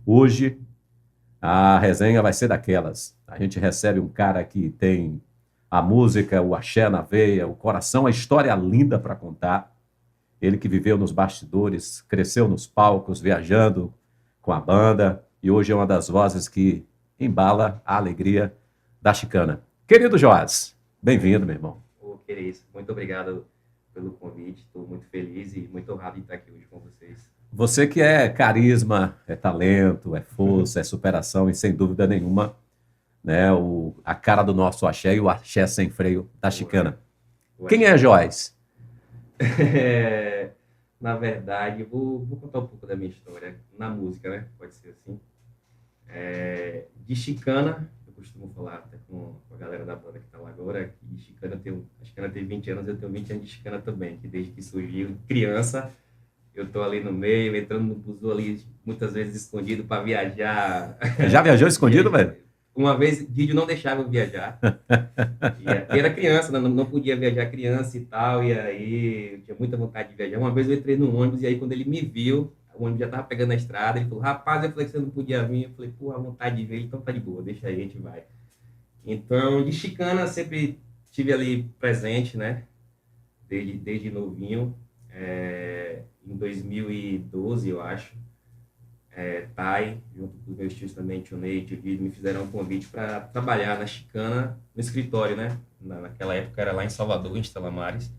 Hoje, a resenha vai ser daquelas. A gente recebe um cara que tem a música, o axé na veia, o coração, a história linda para contar. Ele que viveu nos bastidores, cresceu nos palcos, viajando com a banda, e hoje é uma das vozes que embala a alegria da chicana. Querido Joás, bem-vindo, meu irmão. Que é isso. Muito obrigado pelo convite. Estou muito feliz e muito honrado em estar aqui hoje com vocês. Você que é carisma, é talento, é força, é superação e, sem dúvida nenhuma, né, a cara do nosso axé e o axé sem freio da chicana. Quem é Joás? Na verdade, vou contar um pouco da minha história na música, né? Pode ser assim. De chicana, eu costumo falar até com a galera da banda que está lá agora, que de chicana a chicana tem 20 anos, eu tenho 20 anos de chicana também, que desde que surgiu, criança, eu tô ali no meio, entrando no buzu ali, muitas vezes escondido para viajar. Já viajou escondido, velho? Uma vez, vídeo não deixava eu viajar. E era criança, não podia viajar criança e tal, e aí eu tinha muita vontade de viajar. Uma vez eu entrei no ônibus, e aí quando ele me viu, o ônibus já tava pegando a estrada, ele falou, rapaz, eu falei que você não podia vir. Eu falei, pô, a vontade de ver, então tá de boa, deixa aí, a gente vai. Então, de chicana, sempre tive ali presente, né? Desde novinho. Em 2012, eu acho, Thay, junto com os meus tios também, tio Ney, tio Guido, me fizeram um convite para trabalhar na chicana, no escritório, né? Naquela época era lá em Salvador, em Estela Maris.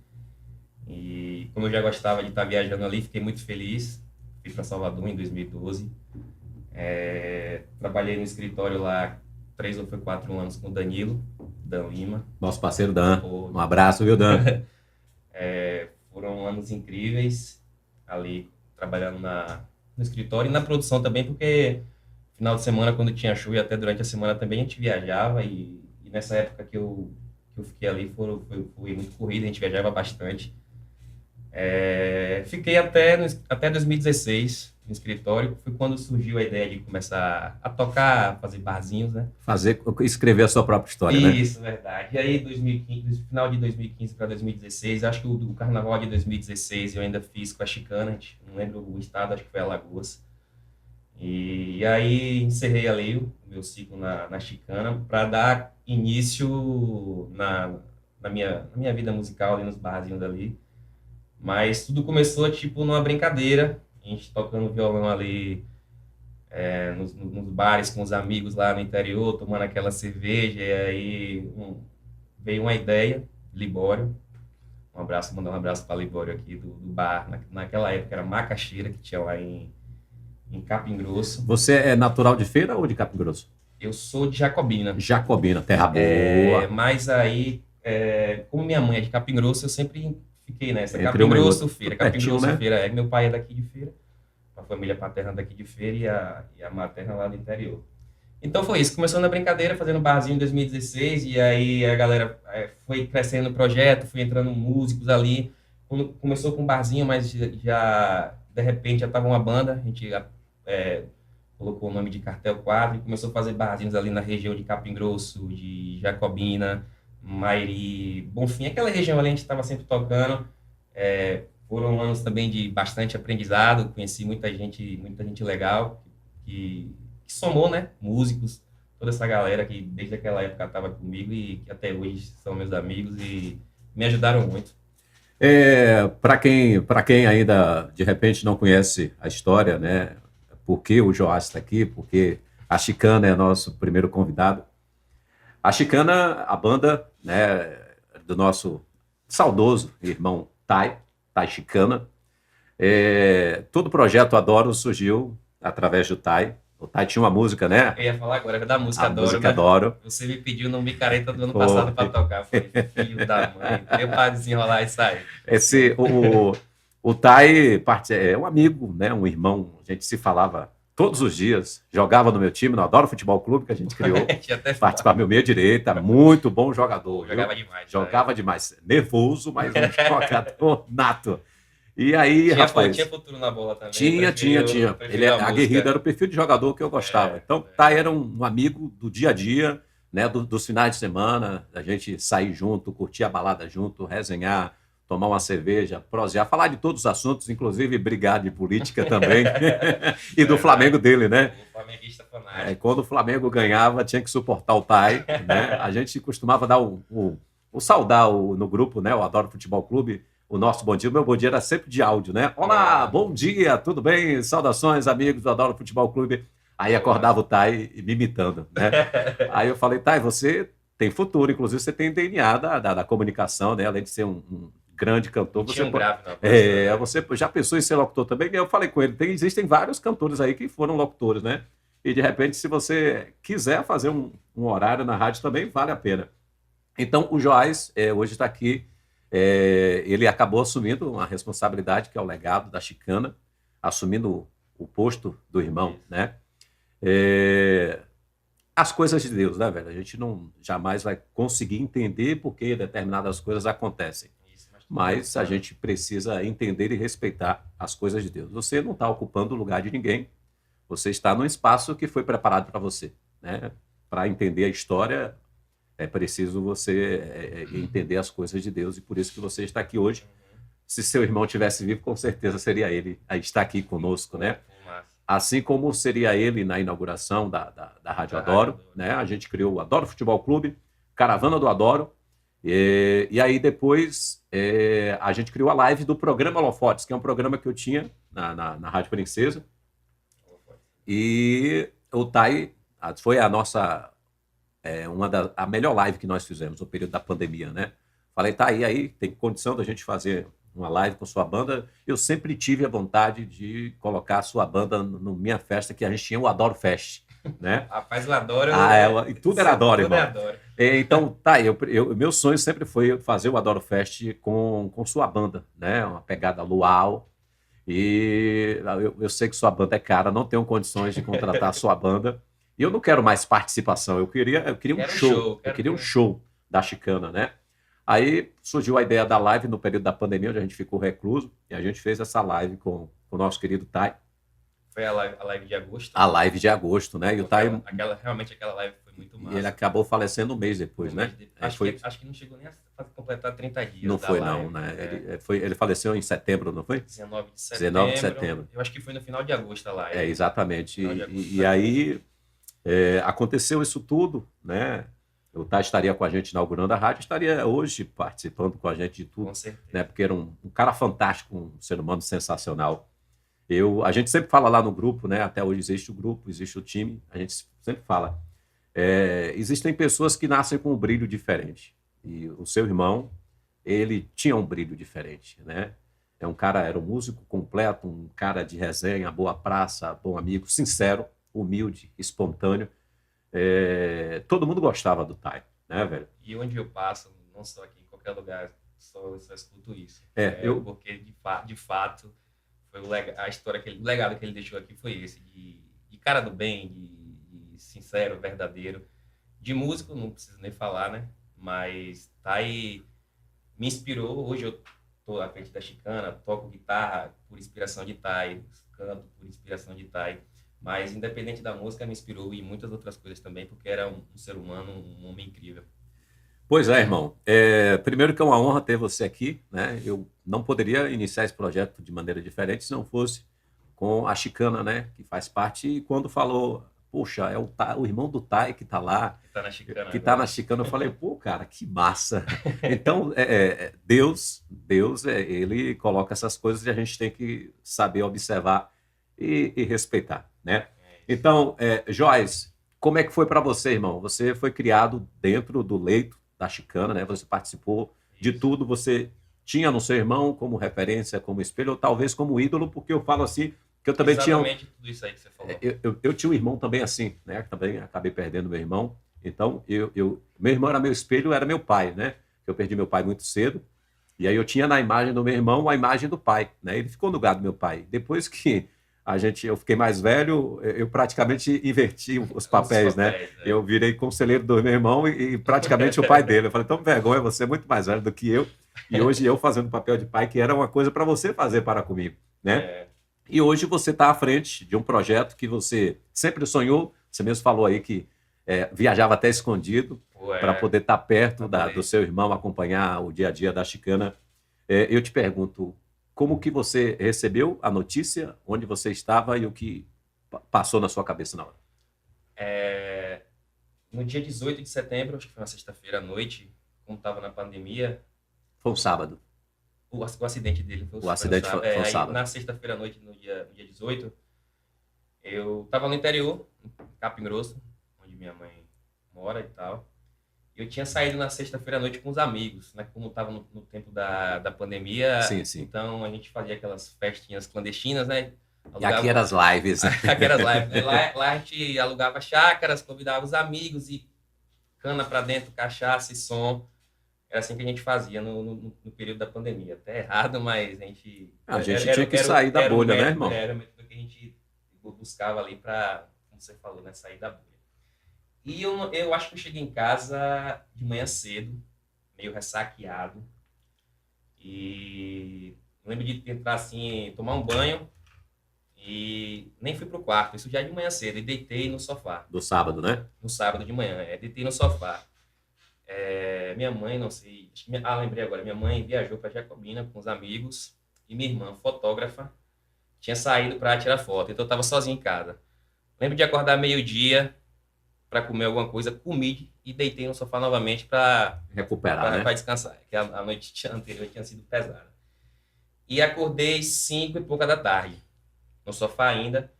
E como eu já gostava de estar viajando ali, fiquei muito feliz. Fui para Salvador em 2012. Trabalhei no escritório lá 3 ou 4 anos com o Dan Lima. Nosso parceiro Dan. Um abraço, viu, Dan? Foram anos incríveis ali, trabalhando no escritório e na produção também, porque final de semana, quando tinha show e até durante a semana também, a gente viajava e nessa época que eu fiquei ali, foi muito corrido, a gente viajava bastante. Fiquei até 2016 no escritório, foi quando surgiu a ideia de começar a tocar, fazer barzinhos, né? Escrever a sua própria história, né? Isso, verdade. E aí, 2015, final de 2015 para 2016, acho que o carnaval de 2016 eu ainda fiz com a chicana, não lembro o estado, acho que foi Alagoas. E aí encerrei ali o meu ciclo na chicana para dar início na minha vida musical ali nos barzinhos ali. Mas tudo começou tipo numa brincadeira, a gente tocando violão ali nos bares com os amigos lá no interior, tomando aquela cerveja, e aí veio uma ideia, Libório, mandar um abraço para Libório aqui do bar, naquela época era Macaxeira, que tinha lá em Capim Grosso. Você é natural de Feira ou de Capim Grosso? Eu sou de Jacobina. Jacobina, terra boa. Mas aí, como minha mãe é de Capim Grosso, eu sempre fiquei nessa, Capim Grosso, Feira, Capim Grosso, né? Feira. Meu pai é daqui de Feira, a família paterna daqui de Feira e a materna lá do interior. Então foi isso, começou na brincadeira, fazendo barzinho em 2016, e aí a galera foi crescendo no projeto, foi entrando músicos ali, começou com um barzinho, mas já de repente já estava uma banda, a gente colocou o nome de Cartel 4 e começou a fazer barzinhos ali na região de Capim Grosso, de Jacobina, Mairi, Bonfim, aquela região ali a gente estava sempre tocando. Foram anos também de bastante aprendizado, conheci muita gente legal que somou, né? Músicos, toda essa galera que desde aquela época estava comigo e que até hoje são meus amigos e me ajudaram muito. Para quem ainda de repente não conhece a história, né? Por que o Joás está aqui? Porque a chicana é nosso primeiro convidado. A chicana, a banda, né, do nosso saudoso irmão Thay Chicana. Todo o projeto Adoro surgiu através do Thay. O Thay tinha uma música, né? Eu ia falar agora, da música a Adoro. Música Adoro. Você me pediu no Micareta do ano passado para tocar. Foi filho da mãe. Deu para desenrolar isso aí. O Thay é um amigo, né? Um irmão. A gente se falava todos os dias. Jogava no meu time, no Adoro Futebol Clube, que a gente criou. Participava meu meia direita. Muito bom jogador. Jogava demais. Jogava demais. Nervoso, mas um jogador nato. E aí, rapaz... Tinha futuro na bola também. Tinha. Aguerrido era o perfil de jogador que eu gostava. Então, Thay era um amigo do dia a dia, né, dos finais de semana, a gente sair junto, curtir a balada junto, resenhar, tomar uma cerveja, prosear, falar de todos os assuntos, inclusive brigar de política também. E do Flamengo dele, né? quando o Flamengo ganhava, tinha que suportar o Tai, né? A gente costumava dar saudar no grupo, né? O Adoro Futebol Clube, o nosso bom dia. O meu bom dia era sempre de áudio, né? Olá, bom dia, tudo bem? Saudações, amigos do Adoro Futebol Clube. Aí acordava o Tai me imitando, né? Aí eu falei, Tai, você tem futuro, inclusive você tem DNA da comunicação, né? Além de ser um grande cantor. Você já pensou em ser locutor também? Eu falei com ele, existem vários cantores aí que foram locutores, né? E de repente, se você quiser fazer um horário na rádio também, vale a pena. Então, o Joás hoje está aqui, ele acabou assumindo uma responsabilidade, que é o legado da Chicana, assumindo o posto do irmão, né? As coisas de Deus, né, velho? A gente jamais vai conseguir entender por que determinadas coisas acontecem. Mas a gente precisa entender e respeitar as coisas de Deus. Você não está ocupando o lugar de ninguém. Você está num espaço que foi preparado para você, né? Para entender a história, é preciso você entender as coisas de Deus, e por isso que você está aqui hoje. Se seu irmão tivesse vivo, com certeza seria ele a estar aqui conosco, né? Assim como seria ele na inauguração da Rádio Adoro, né? A gente criou o Adoro Futebol Clube, Caravana do Adoro, e aí depois a gente criou a live do programa Holofotes, que é um programa que eu tinha na Rádio Princesa, e o Tai foi a nossa, a melhor live que nós fizemos no período da pandemia, né? Falei, tá aí tem condição da gente fazer uma live com sua banda. Eu sempre tive a vontade de colocar a sua banda no minha festa, que a gente tinha o Adoro Fest, né? Rapaz, eu adoro. E tudo era Adoro, irmão. Então, meu sonho sempre foi fazer o Adoro Fest com sua banda, né? Uma pegada luau. E eu sei que sua banda é cara, não tenho condições de contratar a sua banda. E eu não quero mais participação, eu queria um show. Eu queria um show da Chicana, né? Aí surgiu a ideia da live no período da pandemia, onde a gente ficou recluso, e a gente fez essa live com o nosso querido Tai. Foi a live de agosto? A live de agosto, né? E o Tai... Realmente aquela live foi muito massa. E ele acabou falecendo um mês depois, né? Acho que não chegou nem a completar 30 dias. Não foi, live, não, né? Ele faleceu em setembro, não foi? 19 de setembro. 19 de setembro. Eu acho que foi no final de agosto a live. Exatamente. E aí aconteceu isso tudo, né? O Tai estaria com a gente inaugurando a rádio, estaria hoje participando com a gente de tudo. Com certeza. Né? Porque era um cara fantástico, um ser humano sensacional. A gente sempre fala lá no grupo, né? Até hoje existe o grupo, existe o time, a gente sempre fala. Existem pessoas que nascem com um brilho diferente. E o seu irmão, ele tinha um brilho diferente, né? Era um músico completo, um cara de resenha, boa praça, bom amigo, sincero, humilde, espontâneo. Todo mundo gostava do Tai, né, velho? E onde eu passo, não só aqui, em qualquer lugar, só escuto isso. Porque, de fato, foi a história, o legado que ele deixou aqui foi esse, de cara do bem, de sincero, verdadeiro. De músico, não preciso nem falar, né? Mas Tai me inspirou. Hoje eu tô à frente da Chicana, toco guitarra por inspiração de Tai, canto por inspiração de Tai. Mas, independente da música, me inspirou em muitas outras coisas também, porque era um ser humano, um homem incrível. Pois é, irmão. Primeiro que é uma honra ter você aqui, né? Eu não poderia iniciar esse projeto de maneira diferente se não fosse com a Chicana, né? Que faz parte. E quando falou, poxa, é o irmão do Tai que está lá, que está na Chicana, eu falei, pô, cara, que massa. Então, Deus, ele coloca essas coisas e a gente tem que saber observar e respeitar, né? Então, Joás, como é que foi para você, irmão? Você foi criado dentro do leito da Chicana, né? Você participou de tudo, você tinha no seu irmão como referência, como espelho, ou talvez como ídolo, porque eu falo assim, que eu também Exatamente tudo isso aí que você falou. Eu tinha um irmão também assim, né? Também acabei perdendo meu irmão. Então, meu irmão era meu espelho, era meu pai, né? Eu perdi meu pai muito cedo. E aí eu tinha na imagem do meu irmão a imagem do pai, né? Ele ficou no lugar do meu pai. Depois que eu fiquei mais velho, eu praticamente inverti os papéis, né? Eu virei conselheiro do meu irmão e praticamente o pai dele. Eu falei, então vergonha, você é muito mais velho do que eu. E hoje eu fazendo papel de pai, que era uma coisa para você fazer para comigo, né? E hoje você está à frente de um projeto que você sempre sonhou. Você mesmo falou aí que viajava até escondido para poder estar perto do seu irmão, acompanhar o dia a dia da Chicana. Eu te pergunto, como que você recebeu a notícia, onde você estava e o que passou na sua cabeça na hora? No dia 18 de setembro, acho que foi uma sexta-feira à noite, como estava na pandemia. Foi um sábado. O acidente dele O acidente foi um Aí, sábado. na sexta-feira à noite, no dia 18, eu estava no interior, em Capim Grosso, onde minha mãe mora e tal. Eu tinha saído na sexta-feira à noite com os amigos, né? Como estava no tempo da pandemia, Sim, sim. então a gente fazia aquelas festinhas clandestinas, né? E aqui eram as lives. Aqui eram as lives, né? Lá a gente alugava chácaras, convidava os amigos e cana para dentro, cachaça e som. Era assim que a gente fazia no período da pandemia. Até errado, mas a gente... A gente tinha que sair da bolha, né, irmão? Era o método que a gente buscava ali para, como você falou, né? Sair da bolha. E eu acho que eu cheguei em casa de manhã cedo, meio ressaqueado. E lembro de entrar assim, tomar um banho e nem fui pro quarto. Isso já de manhã cedo. E deitei no sofá. Do sábado, né? No sábado de manhã. Deitei no sofá. Minha mãe, não sei... lembrei agora. Minha mãe viajou para Jacobina com os amigos. E minha irmã, fotógrafa, tinha saído para tirar foto. Então eu estava sozinho em casa. Lembro de acordar meio-dia para comer alguma coisa, comi e deitei no sofá novamente para recuperar, né? Para descansar, que a noite anterior tinha sido pesada. E acordei 5 e pouca da tarde, no sofá ainda,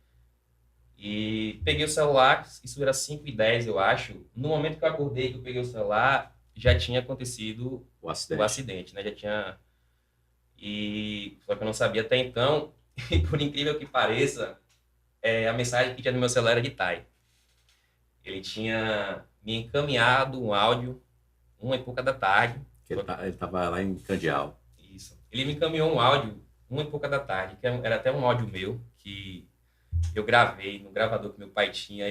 e peguei o celular, isso era 5h10, eu acho. No momento que eu acordei, que eu peguei o celular, já tinha acontecido o acidente, né? Já tinha... Só que eu não sabia até então, e por incrível que pareça, a mensagem que tinha no meu celular era de Thay. Ele tinha me encaminhado um áudio, 1h pouca da tarde. Ele estava lá em Candial. Isso. Ele me encaminhou um áudio, 1h pouca da tarde, que era até um áudio meu, que eu gravei no gravador que meu pai tinha,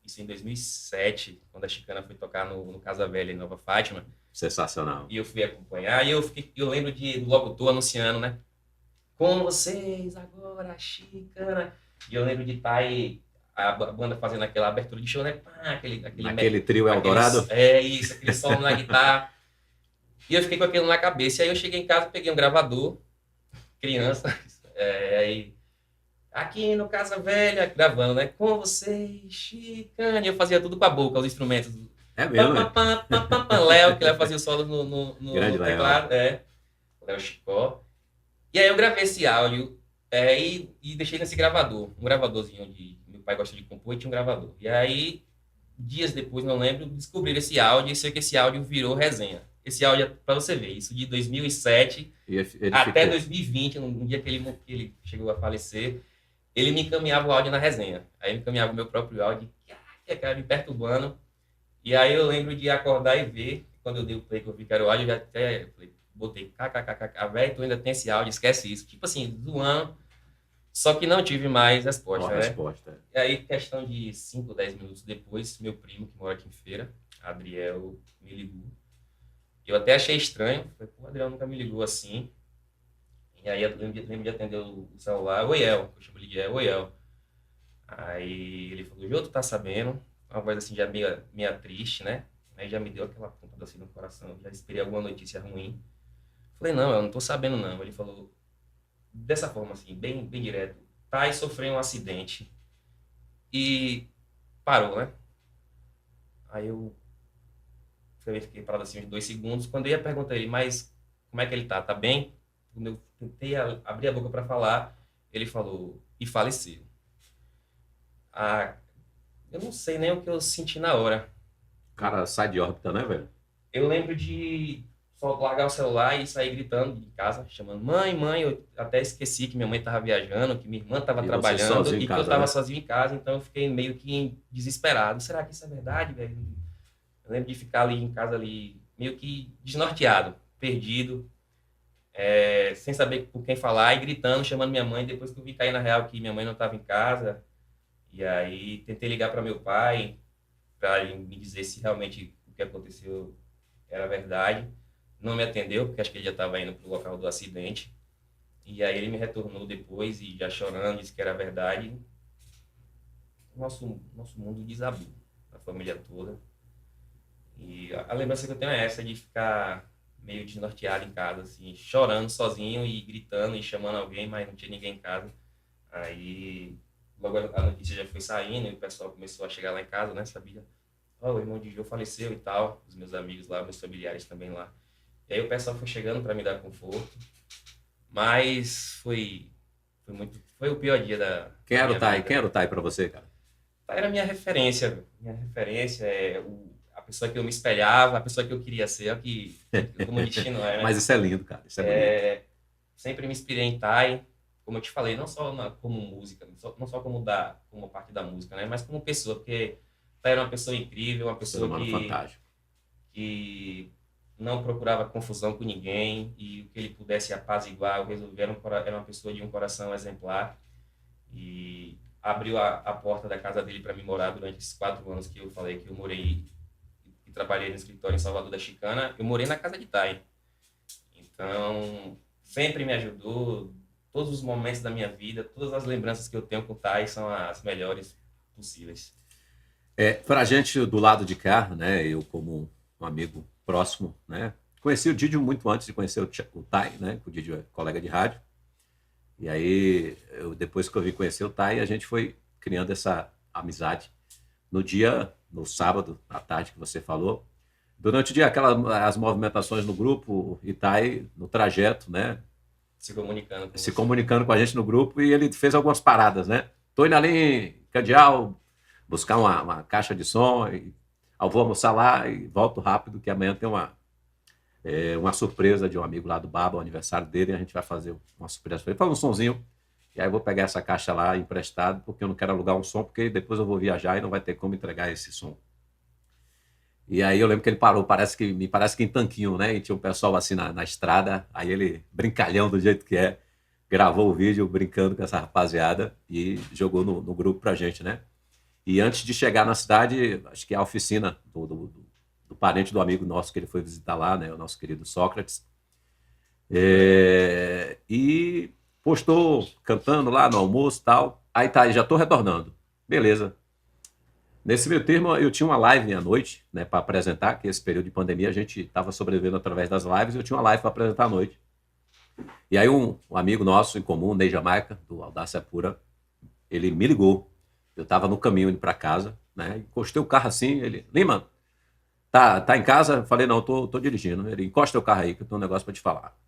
isso em 2007, quando a Chicana foi tocar no Casa Velha, em Nova Fátima. Sensacional. E eu fui acompanhar, e eu lembro do locutor anunciando, né? Com vocês agora, Chicana. E eu lembro de estar a banda fazendo aquela abertura de show, né? Aquele trio Eldorado? Isso, aquele solo na guitarra. E eu fiquei com aquilo na cabeça. E aí eu cheguei em casa, peguei um gravador, criança, aí, aqui no Casa Velha, gravando, né? Com vocês, Chicane. Eu fazia tudo com a boca, os instrumentos. É mesmo? Léo, que fazia o solo no teclado. Léo Chicó. E aí eu gravei esse áudio e deixei nesse gravador. Um gravadorzinho onde meu pai gosta de compor e tinha um gravador. E aí, dias depois, não lembro, descobri esse áudio e sei que esse áudio virou resenha. Esse áudio, para você ver, isso de 2007 até 2020, no dia que ele chegou a falecer, ele me encaminhava o áudio na resenha. Aí me encaminhava o meu próprio áudio, que cara me perturbando. E aí eu lembro de acordar e ver, quando eu dei o play que eu vi que era o áudio, eu já até botei kkkk, velho, tu ainda tem esse áudio, esquece isso. Tipo assim, zoando. Só que não tive mais resposta, resposta. E aí, questão de 5, 10 minutos depois, meu primo, que mora aqui em Feira, Adriel, me ligou. Eu até achei estranho. Falei, pô, o Adriel nunca me ligou assim. E aí eu lembro de atender o celular. Oi, El. Eu chamo ele de El. Oi, El. Aí ele falou, Jô, tu tá sabendo? Uma voz assim já meio triste, né? Aí já me deu aquela pontada assim no coração. Já esperei alguma notícia ruim. Falei, não, eu não tô sabendo não. Ele falou dessa forma assim, bem direto. Thay sofreu um acidente e parou, né? Aí eu fiquei parado assim uns 2 segundos. Quando eu ia perguntar a ele, mas como é que ele tá? Tá bem? Quando eu tentei abrir a boca para falar, ele falou, e faleceu. Eu não sei nem o que eu senti na hora. O cara sai de órbita, né, velho? Eu lembro de só largar o celular e sair gritando de casa, chamando mãe. Eu até esqueci que minha mãe estava viajando, que minha irmã estava trabalhando e que eu estava sozinho em casa. Então eu fiquei meio que desesperado. Será que isso é verdade, velho? Eu lembro de ficar ali em casa, ali, meio que desnorteado, perdido, sem saber por quem falar e gritando, chamando minha mãe. Depois que eu vi cair na real que minha mãe não estava em casa, e aí tentei ligar para meu pai, para ele me dizer se realmente o que aconteceu era verdade. Não me atendeu, porque acho que ele já estava indo para o local do acidente. E aí ele me retornou depois, e já chorando, disse que era verdade. Nosso mundo desabou, a família toda. E a lembrança que eu tenho é essa, de ficar meio desnorteado em casa, assim, chorando sozinho e gritando e chamando alguém, mas não tinha ninguém em casa. Aí logo a notícia já foi saindo e o pessoal começou a chegar lá em casa, né? Sabia, o irmão de Jô faleceu e tal, os meus amigos lá, meus familiares também lá. E aí o pessoal foi chegando para me dar conforto, mas foi o pior dia da Quem era o minha Tai? vida. Quem era o Tai para você, cara? Era a minha referência. Minha referência é a pessoa que eu me espelhava, a pessoa que eu queria ser, como o destino é, né? Mas isso é lindo, cara. Isso é bonito. Sempre me inspirei em Tai, como eu te falei, não só como música, não só como parte da música, né? Mas como pessoa, porque Tai era uma pessoa incrível, uma Ser pessoa humano fantástico. que não procurava confusão com ninguém e o que ele pudesse apaziguar, resolver, era uma pessoa de um coração exemplar e abriu a porta da casa dele para me morar durante esses 4 anos que eu falei que eu morei e trabalhei no escritório em Salvador da Chicana. Eu morei na casa de Tai. Então, sempre me ajudou. Todos os momentos da minha vida, todas as lembranças que eu tenho com o Tai são as melhores possíveis. Para a gente do lado de cá, né? Eu como um amigo próximo, né? Conheci o Didio muito antes de conhecer o Tai, né? O Didio é colega de rádio. E aí, depois que eu vim conhecer o Tai, a gente foi criando essa amizade. No sábado, à tarde que você falou, durante o dia, as movimentações no grupo, e Tai no trajeto, né? Se comunicando com a gente no grupo, e ele fez algumas paradas, né? Tô indo ali em Candial buscar uma caixa de som, e vou almoçar lá e volto rápido, que amanhã tem uma surpresa de um amigo lá do Baba, o aniversário dele, e a gente vai fazer uma surpresa para ele. Faz um sonzinho, e aí eu vou pegar essa caixa lá emprestado, porque eu não quero alugar um som, porque depois eu vou viajar e não vai ter como entregar esse som. E aí eu lembro que ele parou, me parece que em Tanquinho, né? E tinha um pessoal assim na estrada, aí ele, brincalhão do jeito que é, gravou o vídeo brincando com essa rapaziada e jogou no grupo pra gente, né? E antes de chegar na cidade, acho que é a oficina do parente do amigo nosso que ele foi visitar lá, né? O nosso querido Sócrates. E postou cantando lá no almoço e tal. Aí tá, aí já tô retornando. Beleza. Nesse meio termo, eu tinha uma live à noite, né, para apresentar, que esse período de pandemia a gente estava sobrevivendo através das lives, eu tinha uma live para apresentar à noite. E aí um amigo nosso em comum, Ney Jamaica, do Audácia Pura, ele me ligou. Eu estava no caminho indo para casa, né, encostei o carro assim, ele, Lima, tá em casa? Eu falei, não, tô dirigindo. Ele, encosta o carro aí, que eu tenho um negócio para te falar.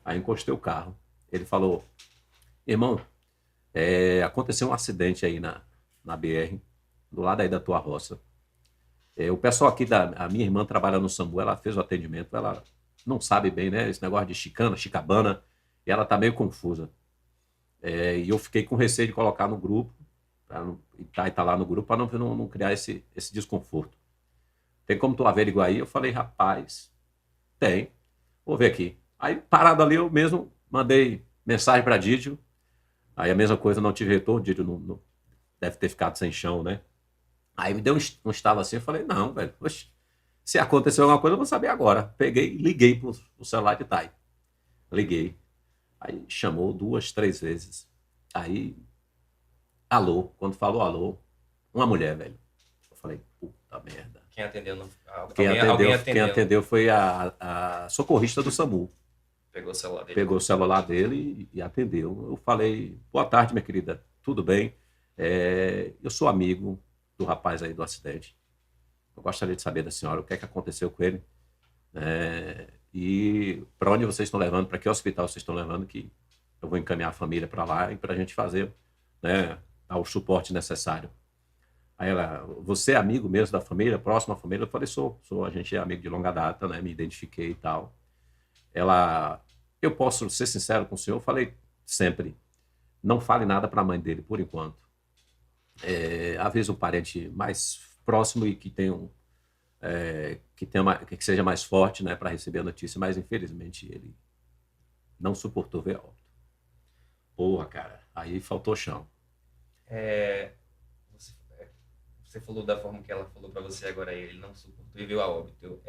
Aí encostei o carro. Ele falou, irmão, aconteceu um acidente aí na BR, do lado aí da tua roça. O pessoal aqui, a minha irmã trabalha no SAMU, ela fez o atendimento, ela não sabe bem, né, esse negócio de chicana, chicabana, e ela tá meio confusa. E eu fiquei com receio de colocar no grupo, e tá lá no grupo, para não criar esse desconforto. Tem como tu averiguar aí? Eu falei, rapaz, tem. Vou ver aqui. Aí, parado ali, eu mesmo mandei mensagem para Didio. Aí a mesma coisa, não tive retorno, Didio não deve ter ficado sem chão, né? Aí me deu um estalo assim, eu falei, não, velho, oxe, se aconteceu alguma coisa, eu vou saber agora. Peguei e liguei pro celular de Tai. Liguei. Aí chamou 2, 3 vezes. Aí, alô, quando falou alô, uma mulher, velho. Eu falei, puta merda. Quem atendeu? Quem atendeu foi a socorrista do SAMU. Pegou o celular dele. Pegou o celular dele e atendeu. Eu falei, boa tarde, minha querida, tudo bem? Eu sou amigo do rapaz aí do acidente. Eu gostaria de saber da senhora o que é que aconteceu com ele. E para onde vocês estão levando, para que hospital vocês estão levando, que eu vou encaminhar a família para lá e para a gente fazer, né, dar o suporte necessário. Aí ela, você é amigo mesmo da família, próximo à família? Eu falei, sou, a gente é amigo de longa data, né, me identifiquei e tal. Ela, eu posso ser sincero com o senhor? Eu falei, sempre. Não fale nada para a mãe dele, por enquanto. Às vezes um parente mais próximo e que que seja mais forte, né, para receber a notícia, mas infelizmente ele não suportou ver óbito. Porra, cara, aí faltou chão. Você falou da forma que ela falou para você agora, ele não suportou e veio a óbito.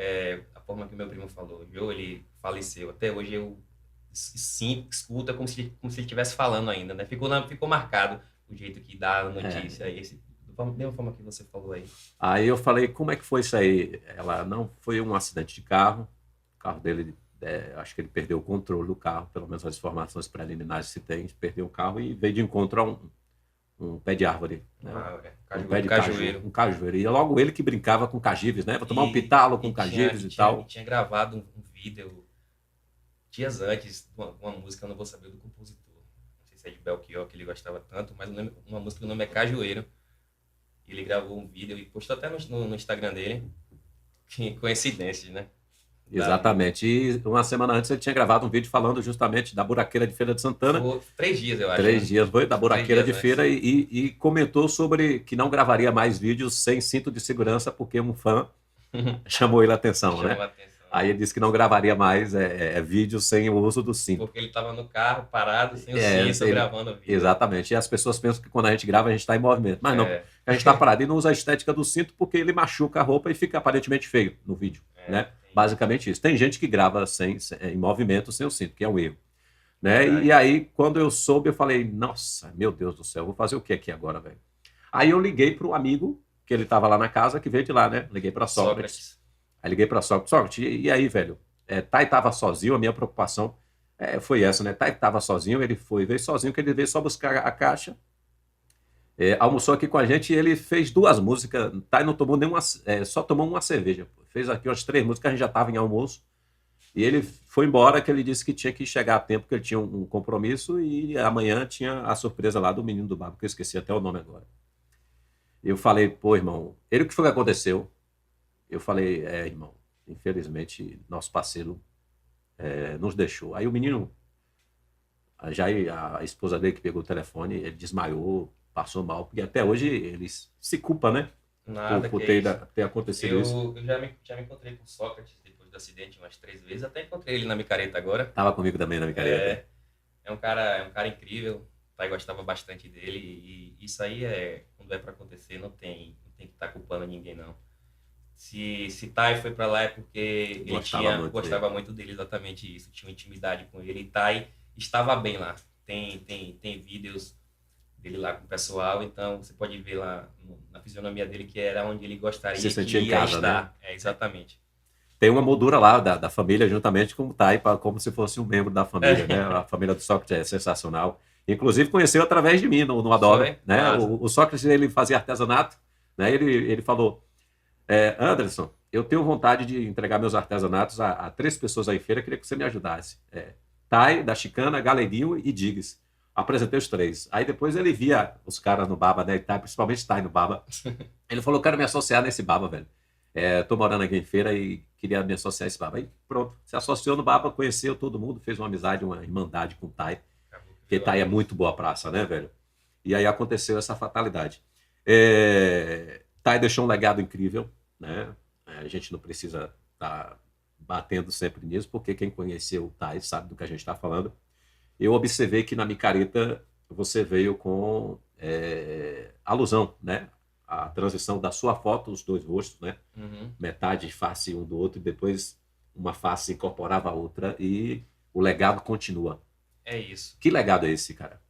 A forma que o meu primo falou, Jô, ele faleceu. Até hoje eu sim escuta como se ele estivesse falando ainda, né? Ficou marcado o jeito que dá a notícia, da mesma forma que você falou aí. Aí eu falei, como é que foi isso aí? Ela, não, foi um acidente de carro, o carro dele, acho que ele perdeu o controle do carro, pelo menos as informações preliminares se tem, perdeu o carro e veio de encontro a um pé de árvore. Né? Um pé de cajueiro. Um cajueiro. E logo ele que brincava com cajives, né? Vou tomar um pitalo com cajives e tal. Tinha gravado um vídeo dias antes, uma música, eu não vou saber do compositor. Não sei se é de Belchior, que ele gostava tanto, mas uma música que o nome é Cajueiro. Ele gravou um vídeo e postou até no Instagram dele. Que coincidência, né? Exatamente. E uma semana antes ele tinha gravado um vídeo falando justamente da buraqueira de Feira de Santana. 3 dias, eu acho. 3 dias, foi, da buraqueira de feira e comentou sobre que não gravaria mais vídeos sem cinto de segurança porque um fã chamou ele a atenção, né? Aí ele disse que não gravaria mais vídeos sem o uso do cinto. Porque ele estava no carro, parado, sem o cinto, gravando o vídeo. Exatamente. E as pessoas pensam que quando a gente grava, a gente está em movimento. Mas não, a gente está parado e não usa a estética do cinto porque ele machuca a roupa e fica aparentemente feio no vídeo, né? Basicamente isso. Tem gente que grava em movimento sem o cinto, que é um erro. Né? E aí, quando eu soube, eu falei, nossa, meu Deus do céu, vou fazer o que aqui agora, velho? Aí eu liguei para o amigo, que ele estava lá na casa, que veio de lá, né? Liguei para Sócrates. Aí liguei para Sócrates, e aí, velho? Thay estava sozinho, a minha preocupação foi essa, né? Thay estava sozinho, veio sozinho, que ele veio só buscar a caixa, almoçou aqui com a gente e ele fez 2 músicas. Thay não tomou nenhuma, só tomou uma cerveja. Fez aqui umas 3 músicas, a gente já estava em almoço. E ele foi embora, que ele disse que tinha que chegar a tempo, que ele tinha um compromisso e amanhã tinha a surpresa lá do menino do Babo, que eu esqueci até o nome agora. Eu falei, pô, irmão, o que foi que aconteceu? Eu falei, irmão, infelizmente nosso parceiro nos deixou. Aí o menino, já a esposa dele que pegou o telefone, ele desmaiou, passou mal, porque até hoje ele se culpa, né? Nada por ter acontecido isso. Eu já me encontrei com Sócrates depois do acidente umas 3 vezes, até encontrei ele na micareta agora. Tava comigo também na micareta. É um cara incrível, o pai gostava bastante dele e isso aí quando é para acontecer, não tem que estar culpando ninguém não. Se Thay foi para lá é porque ele gostava muito dele, exatamente isso, tinha uma intimidade com ele e Thay estava bem lá. Tem vídeos dele lá com o pessoal, então você pode ver lá na fisionomia dele que era onde ele gostaria que ia casa, estar. Né? Exatamente. Tem uma moldura lá da família juntamente com o Thay, como se fosse um membro da família, né? A família do Sócrates é sensacional. Inclusive conheceu através de mim no Adoro, né? O Sócrates, ele fazia artesanato, né? Ele falou, Anderson, eu tenho vontade de entregar meus artesanatos a 3 pessoas aí em feira, queria que você me ajudasse. Thay, da Chicana, Galerinho e Diggs. Apresentei os 3. Aí depois ele via os caras no Baba, né? Principalmente Thay no Baba. Ele falou, quero me associar nesse Baba, velho. Tô morando aqui em feira e queria me associar a esse Baba. Aí pronto, se associou no Baba, conheceu todo mundo, fez uma amizade, uma irmandade com o Thay. Porque Thay é muito boa praça, né, velho? E aí aconteceu essa fatalidade. Thay deixou um legado incrível, né? A gente não precisa estar batendo sempre nisso, porque quem conheceu o Thay sabe do que a gente está falando. Eu observei que na micareta você veio com alusão, né? A transição da sua foto, os 2 rostos, né? Uhum. Metade face um do outro e depois uma face incorporava a outra e o legado continua. É isso. Que legado é esse, cara?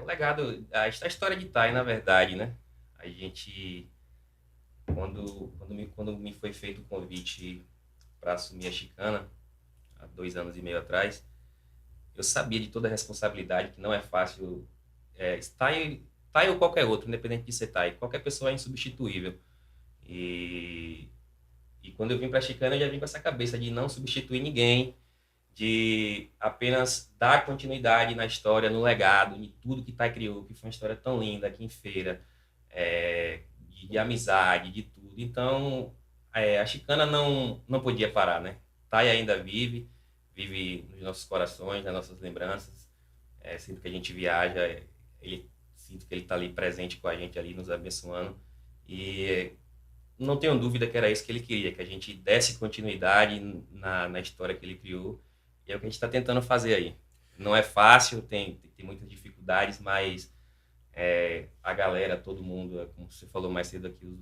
O legado, a história de Thay, na verdade, né? A gente, quando me foi feito o convite para assumir a Chicana, há 2 anos e meio atrás, eu sabia de toda a responsabilidade, que não é fácil. Thay ou qualquer outro, independente de ser Thay, qualquer pessoa é insubstituível. E quando eu vim para a Chicana, eu já vim com essa cabeça de não substituir ninguém, de apenas dar continuidade na história, no legado, em tudo que Thay criou, que foi uma história tão linda aqui em feira, de amizade, de tudo. Então, a Chicana não podia parar, né? Thay ainda vive nos nossos corações, nas nossas lembranças. Sempre que a gente viaja, sinto que ele está ali presente com a gente, ali nos abençoando. E não tenho dúvida que era isso que ele queria, que a gente desse continuidade na história que ele criou. E é o que a gente está tentando fazer aí. Não é fácil, tem muitas dificuldades, mas a galera, todo mundo, como você falou mais cedo aqui,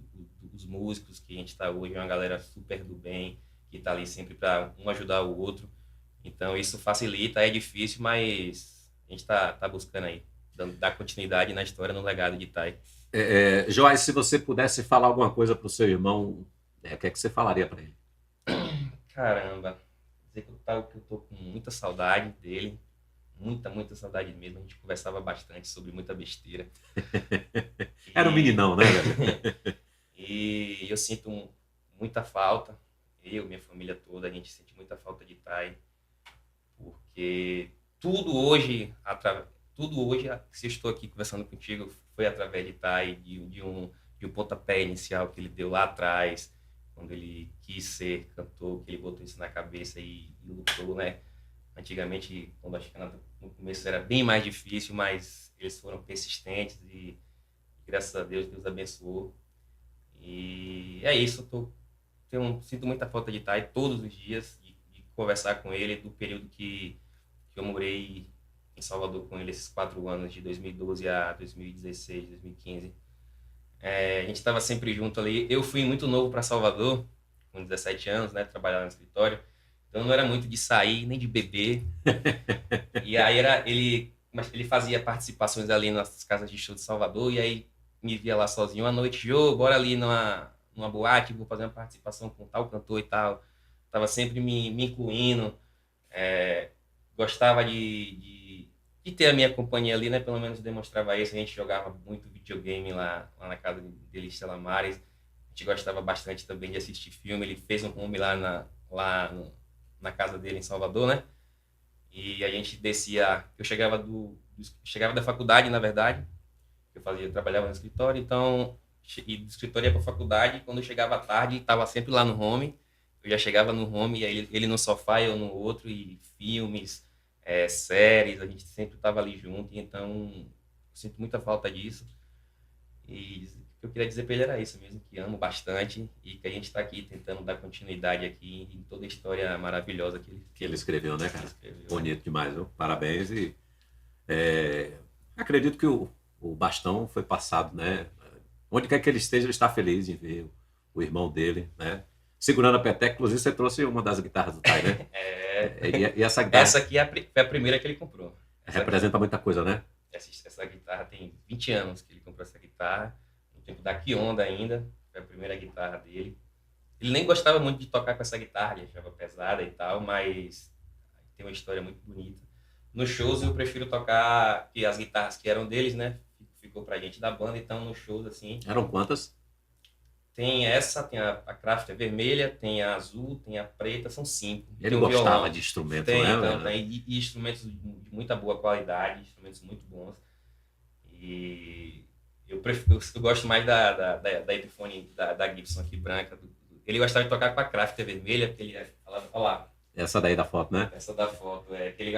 os músicos que a gente está hoje, é uma galera super do bem, que está ali sempre para um ajudar o outro. Então isso facilita, é difícil, mas a gente está buscando aí, dar continuidade na história, no legado de Thay. Joyce, se você pudesse falar alguma coisa para o seu irmão, o que é que você falaria para ele? Caramba, dizer que eu tô com muita saudade dele, muita saudade mesmo. A gente conversava bastante sobre muita besteira. Era um meninão, né, velho? E eu sinto muita falta, minha família toda, a gente sente muita falta de Tai, porque tudo hoje, se eu estou aqui conversando contigo, foi através de Tai, de um pontapé inicial que ele deu lá atrás, quando ele quis ser cantor, que ele botou isso na cabeça e lutou, né? Antigamente, quando a Chicana no começo era bem mais difícil, mas eles foram persistentes e graças a Deus, Deus abençoou. E é isso, sinto muita falta de Tai todos os dias, de conversar com ele, do período que eu morei em Salvador com ele, esses 4 anos, de 2012 a 2016, 2015. A gente estava sempre junto ali. Eu fui muito novo para Salvador, com 17 anos, né, trabalhar no escritório. Então não era muito de sair, nem de beber. E aí mas ele fazia participações ali nas casas de show de Salvador, e aí me via lá sozinho à noite, Jô, bora ali numa boate, vou fazer uma participação com tal cantor e tal. Tava sempre me incluindo. Gostava de ter a minha companhia ali, né? Pelo menos demonstrava isso. A gente jogava muito videogame lá na casa dele, Estela Maris. A gente gostava bastante também de assistir filme. Ele fez um home lá na casa dele em Salvador, né? E a gente descia. Eu chegava da faculdade, na verdade. Eu trabalhava no escritório, então e do escritório ia para a faculdade. Quando eu chegava à tarde, estava sempre lá no home. Eu já chegava no home e aí ele no sofá, eu no outro, e filmes, séries, a gente sempre estava ali junto. Então, eu sinto muita falta disso. E o que eu queria dizer para ele era isso mesmo, que amo bastante e que a gente está aqui tentando dar continuidade aqui em toda a história maravilhosa que ele escreveu, né, cara? Bonito demais, viu? Parabéns. E acredito que o bastão foi passado, né? Onde quer que ele esteja, ele está feliz em ver o irmão dele, né? Segurando a peteca. Inclusive, você trouxe uma das guitarras do Tai, né? E essa guitarra... Essa aqui foi a primeira que ele comprou. Representa muita coisa, né? Essa guitarra tem 20 anos que ele comprou essa guitarra. No tempo da Kionda ainda. Foi a primeira guitarra dele. Ele nem gostava muito de tocar com essa guitarra. Ele achava pesada e tal, mas tem uma história muito bonita. Nos shows eu prefiro tocar que as guitarras que eram deles, né? Ficou pra gente da banda, então nos shows assim. Eram quantas? Tem a Crafter vermelha, tem a azul, tem a preta, são 5. Ele gostava violão de instrumentos, né? Então, e instrumentos de muita boa qualidade, instrumentos muito bons. E eu gosto mais da Epiphone da Gibson aqui, branca. Ele gostava de tocar com a Crafter vermelha, porque ele falava, olha lá. Essa daí da foto, né? Essa da foto, que ele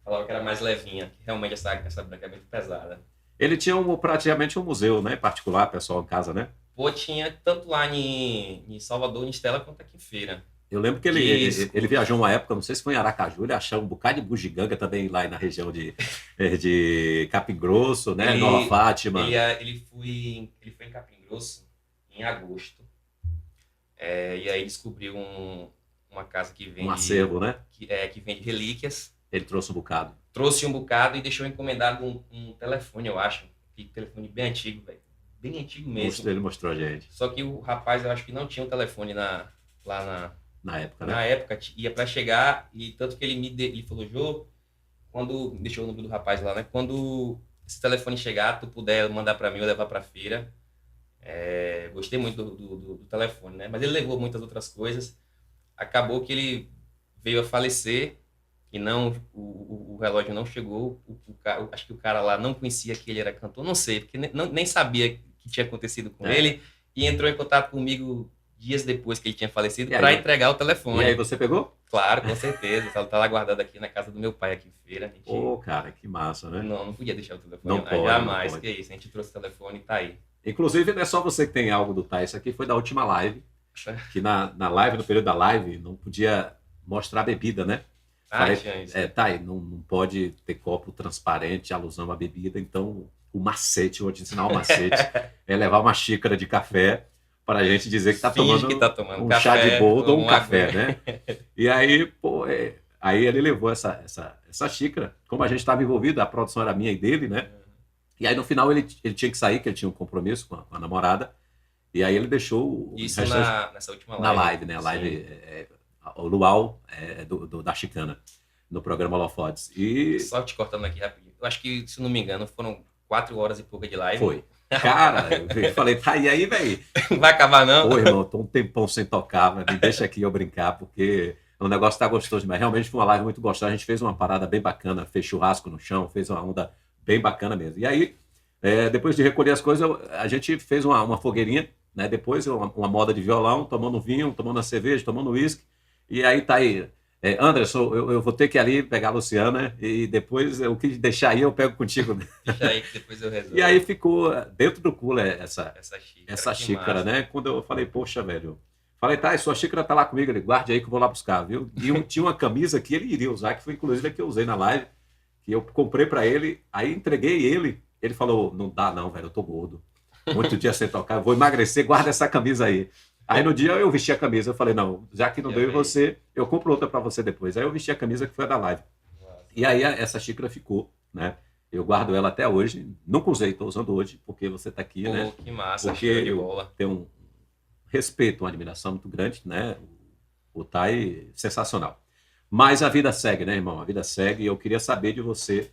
falava que era mais levinha, que realmente essa branca é muito pesada. Ele tinha praticamente um museu, né? Particular, pessoal em casa, né? Pô, tinha tanto lá em Salvador, em Estela, quanto aqui em Feira. Eu lembro que ele viajou uma época, não sei se foi em Aracaju, ele achou um bocado de bugiganga também lá na região de Capim Grosso, né? Nova Fátima. Ele foi em Capim Grosso em agosto. E aí descobriu uma casa que vende... Um acervo, né? Que vende relíquias. Ele trouxe um bocado. Trouxe um bocado e deixou encomendado um telefone, eu acho. Um telefone bem antigo, velho. Bem antigo mesmo. Ele mostrou a gente. Só que o rapaz, eu acho que não tinha um telefone lá na época, né? Na época, ia para chegar, e tanto que ele falou, Jô, quando deixou o número do rapaz lá, né? Quando esse telefone chegar, tu puder mandar para mim ou levar para feira. Gostei muito do telefone, né? Mas ele levou muitas outras coisas. Acabou que ele veio a falecer e o relógio não chegou. Acho que o cara lá não conhecia que ele era cantor, não sei, porque nem sabia que tinha acontecido com ele, e entrou em contato comigo dias depois que ele tinha falecido para entregar o telefone. E aí você pegou? Claro, com certeza. Tá lá guardado aqui na casa do meu pai, aqui em Feira. Cara, que massa, né? Não podia deixar o telefone. Não pode, jamais, não pode. Que é isso. A gente trouxe o telefone e tá aí. Inclusive, não é só você que tem algo do Tai. Isso aqui foi da última live, que na live, no período da live, não podia mostrar bebida, né? Tai, não pode ter copo transparente, alusão à bebida, então o macete, vou te ensinar o macete, é levar uma xícara de café para a gente dizer que está tomando um café, chá de boldo ou um café, né? E aí, aí ele levou essa xícara, como a gente estava envolvido, a produção era minha e dele, né? E aí no final ele tinha que sair, que ele tinha um compromisso com a namorada, e aí ele deixou... Isso nessa última live. Na live, né? A live... o luau da Chicana. no programa Holofotes. E... Só te cortando aqui rapidinho. Eu acho que, se não me engano, foram 4 horas e pouca de live. Foi. Cara, eu falei, tá, e aí, velho? Não vai acabar, não? Pô, irmão, tô um tempão sem tocar, mas me deixa aqui eu brincar, porque o negócio tá gostoso demais. Realmente foi uma live muito gostosa. A gente fez uma parada bem bacana, fez churrasco no chão, fez uma onda bem bacana mesmo. E aí, depois de recolher as coisas, a gente fez uma fogueirinha, né? Depois, uma moda de violão, tomando vinho, tomando a cerveja, tomando uísque. E aí tá aí. Anderson, eu vou ter que ir ali pegar a Luciana e depois o que deixar aí eu pego contigo. Deixa aí que depois eu resolvo. E aí ficou dentro do cooler essa xícara, massa. né? Quando eu falei, poxa, velho. Falei, tá, sua xícara tá lá comigo, ele guarde aí que eu vou lá buscar, viu? E tinha uma camisa que ele iria usar, que foi inclusive a que eu usei na live, que eu comprei pra ele, aí entreguei ele falou, não dá não, velho, eu tô gordo. Muito dia sem tocar, eu vou emagrecer, guarda essa camisa aí. Aí no dia eu vesti a camisa, eu falei, não, já que não deu em você, eu compro outra para você depois. Aí eu vesti a camisa que foi a da live. E aí essa xícara ficou, né? Eu guardo ela até hoje, nunca usei, estou usando hoje, porque você está aqui, né? Que massa, porque show de bola. Tenho um respeito, uma admiração muito grande, né? O Thay, sensacional. Mas a vida segue, né, irmão? A vida segue e eu queria saber de você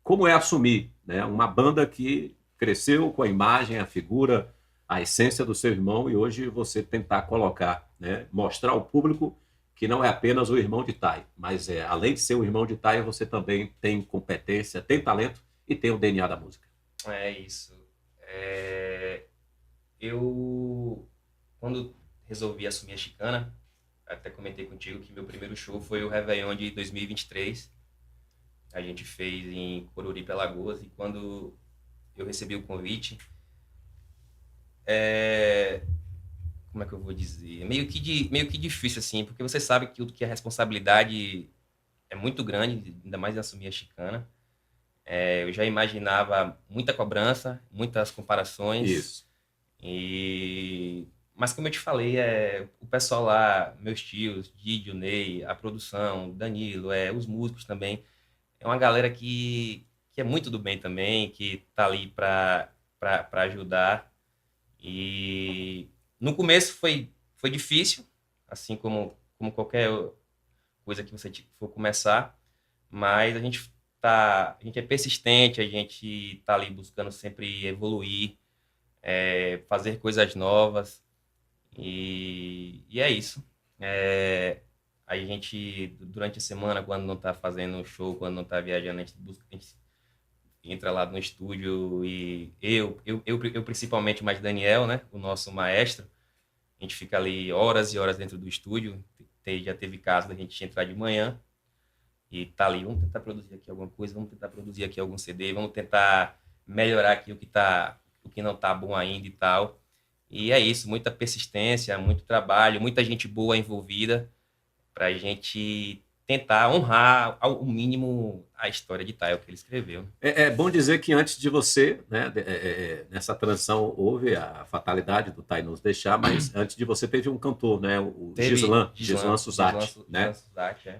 como é assumir, né? Uma banda que cresceu com a imagem, a figura, a essência do seu irmão e hoje você tentar colocar, né, mostrar ao público que não é apenas o irmão de Thay, mas além de ser o irmão de Thay, você também tem competência, tem talento e tem o DNA da música. É isso. Eu, quando resolvi assumir a Chicana, até comentei contigo que meu primeiro show foi o Réveillon de 2023. A gente fez em Coruripe, Alagoas, e quando eu recebi o convite, como é que eu vou dizer? Meio que difícil, assim, porque você sabe que a responsabilidade é muito grande, ainda mais em assumir a Chicana. Eu já imaginava muita cobrança, muitas comparações. Isso. Mas como eu te falei, o pessoal lá, meus tios, Didio, Ney, a produção, Danilo, os músicos também, é uma galera que é muito do bem também, que tá ali para ajudar. E no começo foi difícil, assim como qualquer coisa que você for começar, mas a gente é persistente, a gente tá ali buscando sempre evoluir, fazer coisas novas, e é isso. A gente, durante a semana, quando não tá fazendo show, quando não tá viajando, a gente entra lá no estúdio e eu principalmente, mas Daniel, né, o nosso maestro, a gente fica ali horas e horas dentro do estúdio. Já teve caso da gente entrar de manhã e tá ali, vamos tentar produzir aqui alguma coisa, vamos tentar produzir aqui algum CD, vamos tentar melhorar aqui o que não tá bom ainda e tal. E é isso, muita persistência, muito trabalho, muita gente boa envolvida pra gente tentar honrar ao mínimo a história de Thay, o que ele escreveu. É bom dizer que antes de você, né, nessa transição, houve a fatalidade do Thay nos deixar, mas antes de você teve um cantor, né, o Gislan Suzatti, né?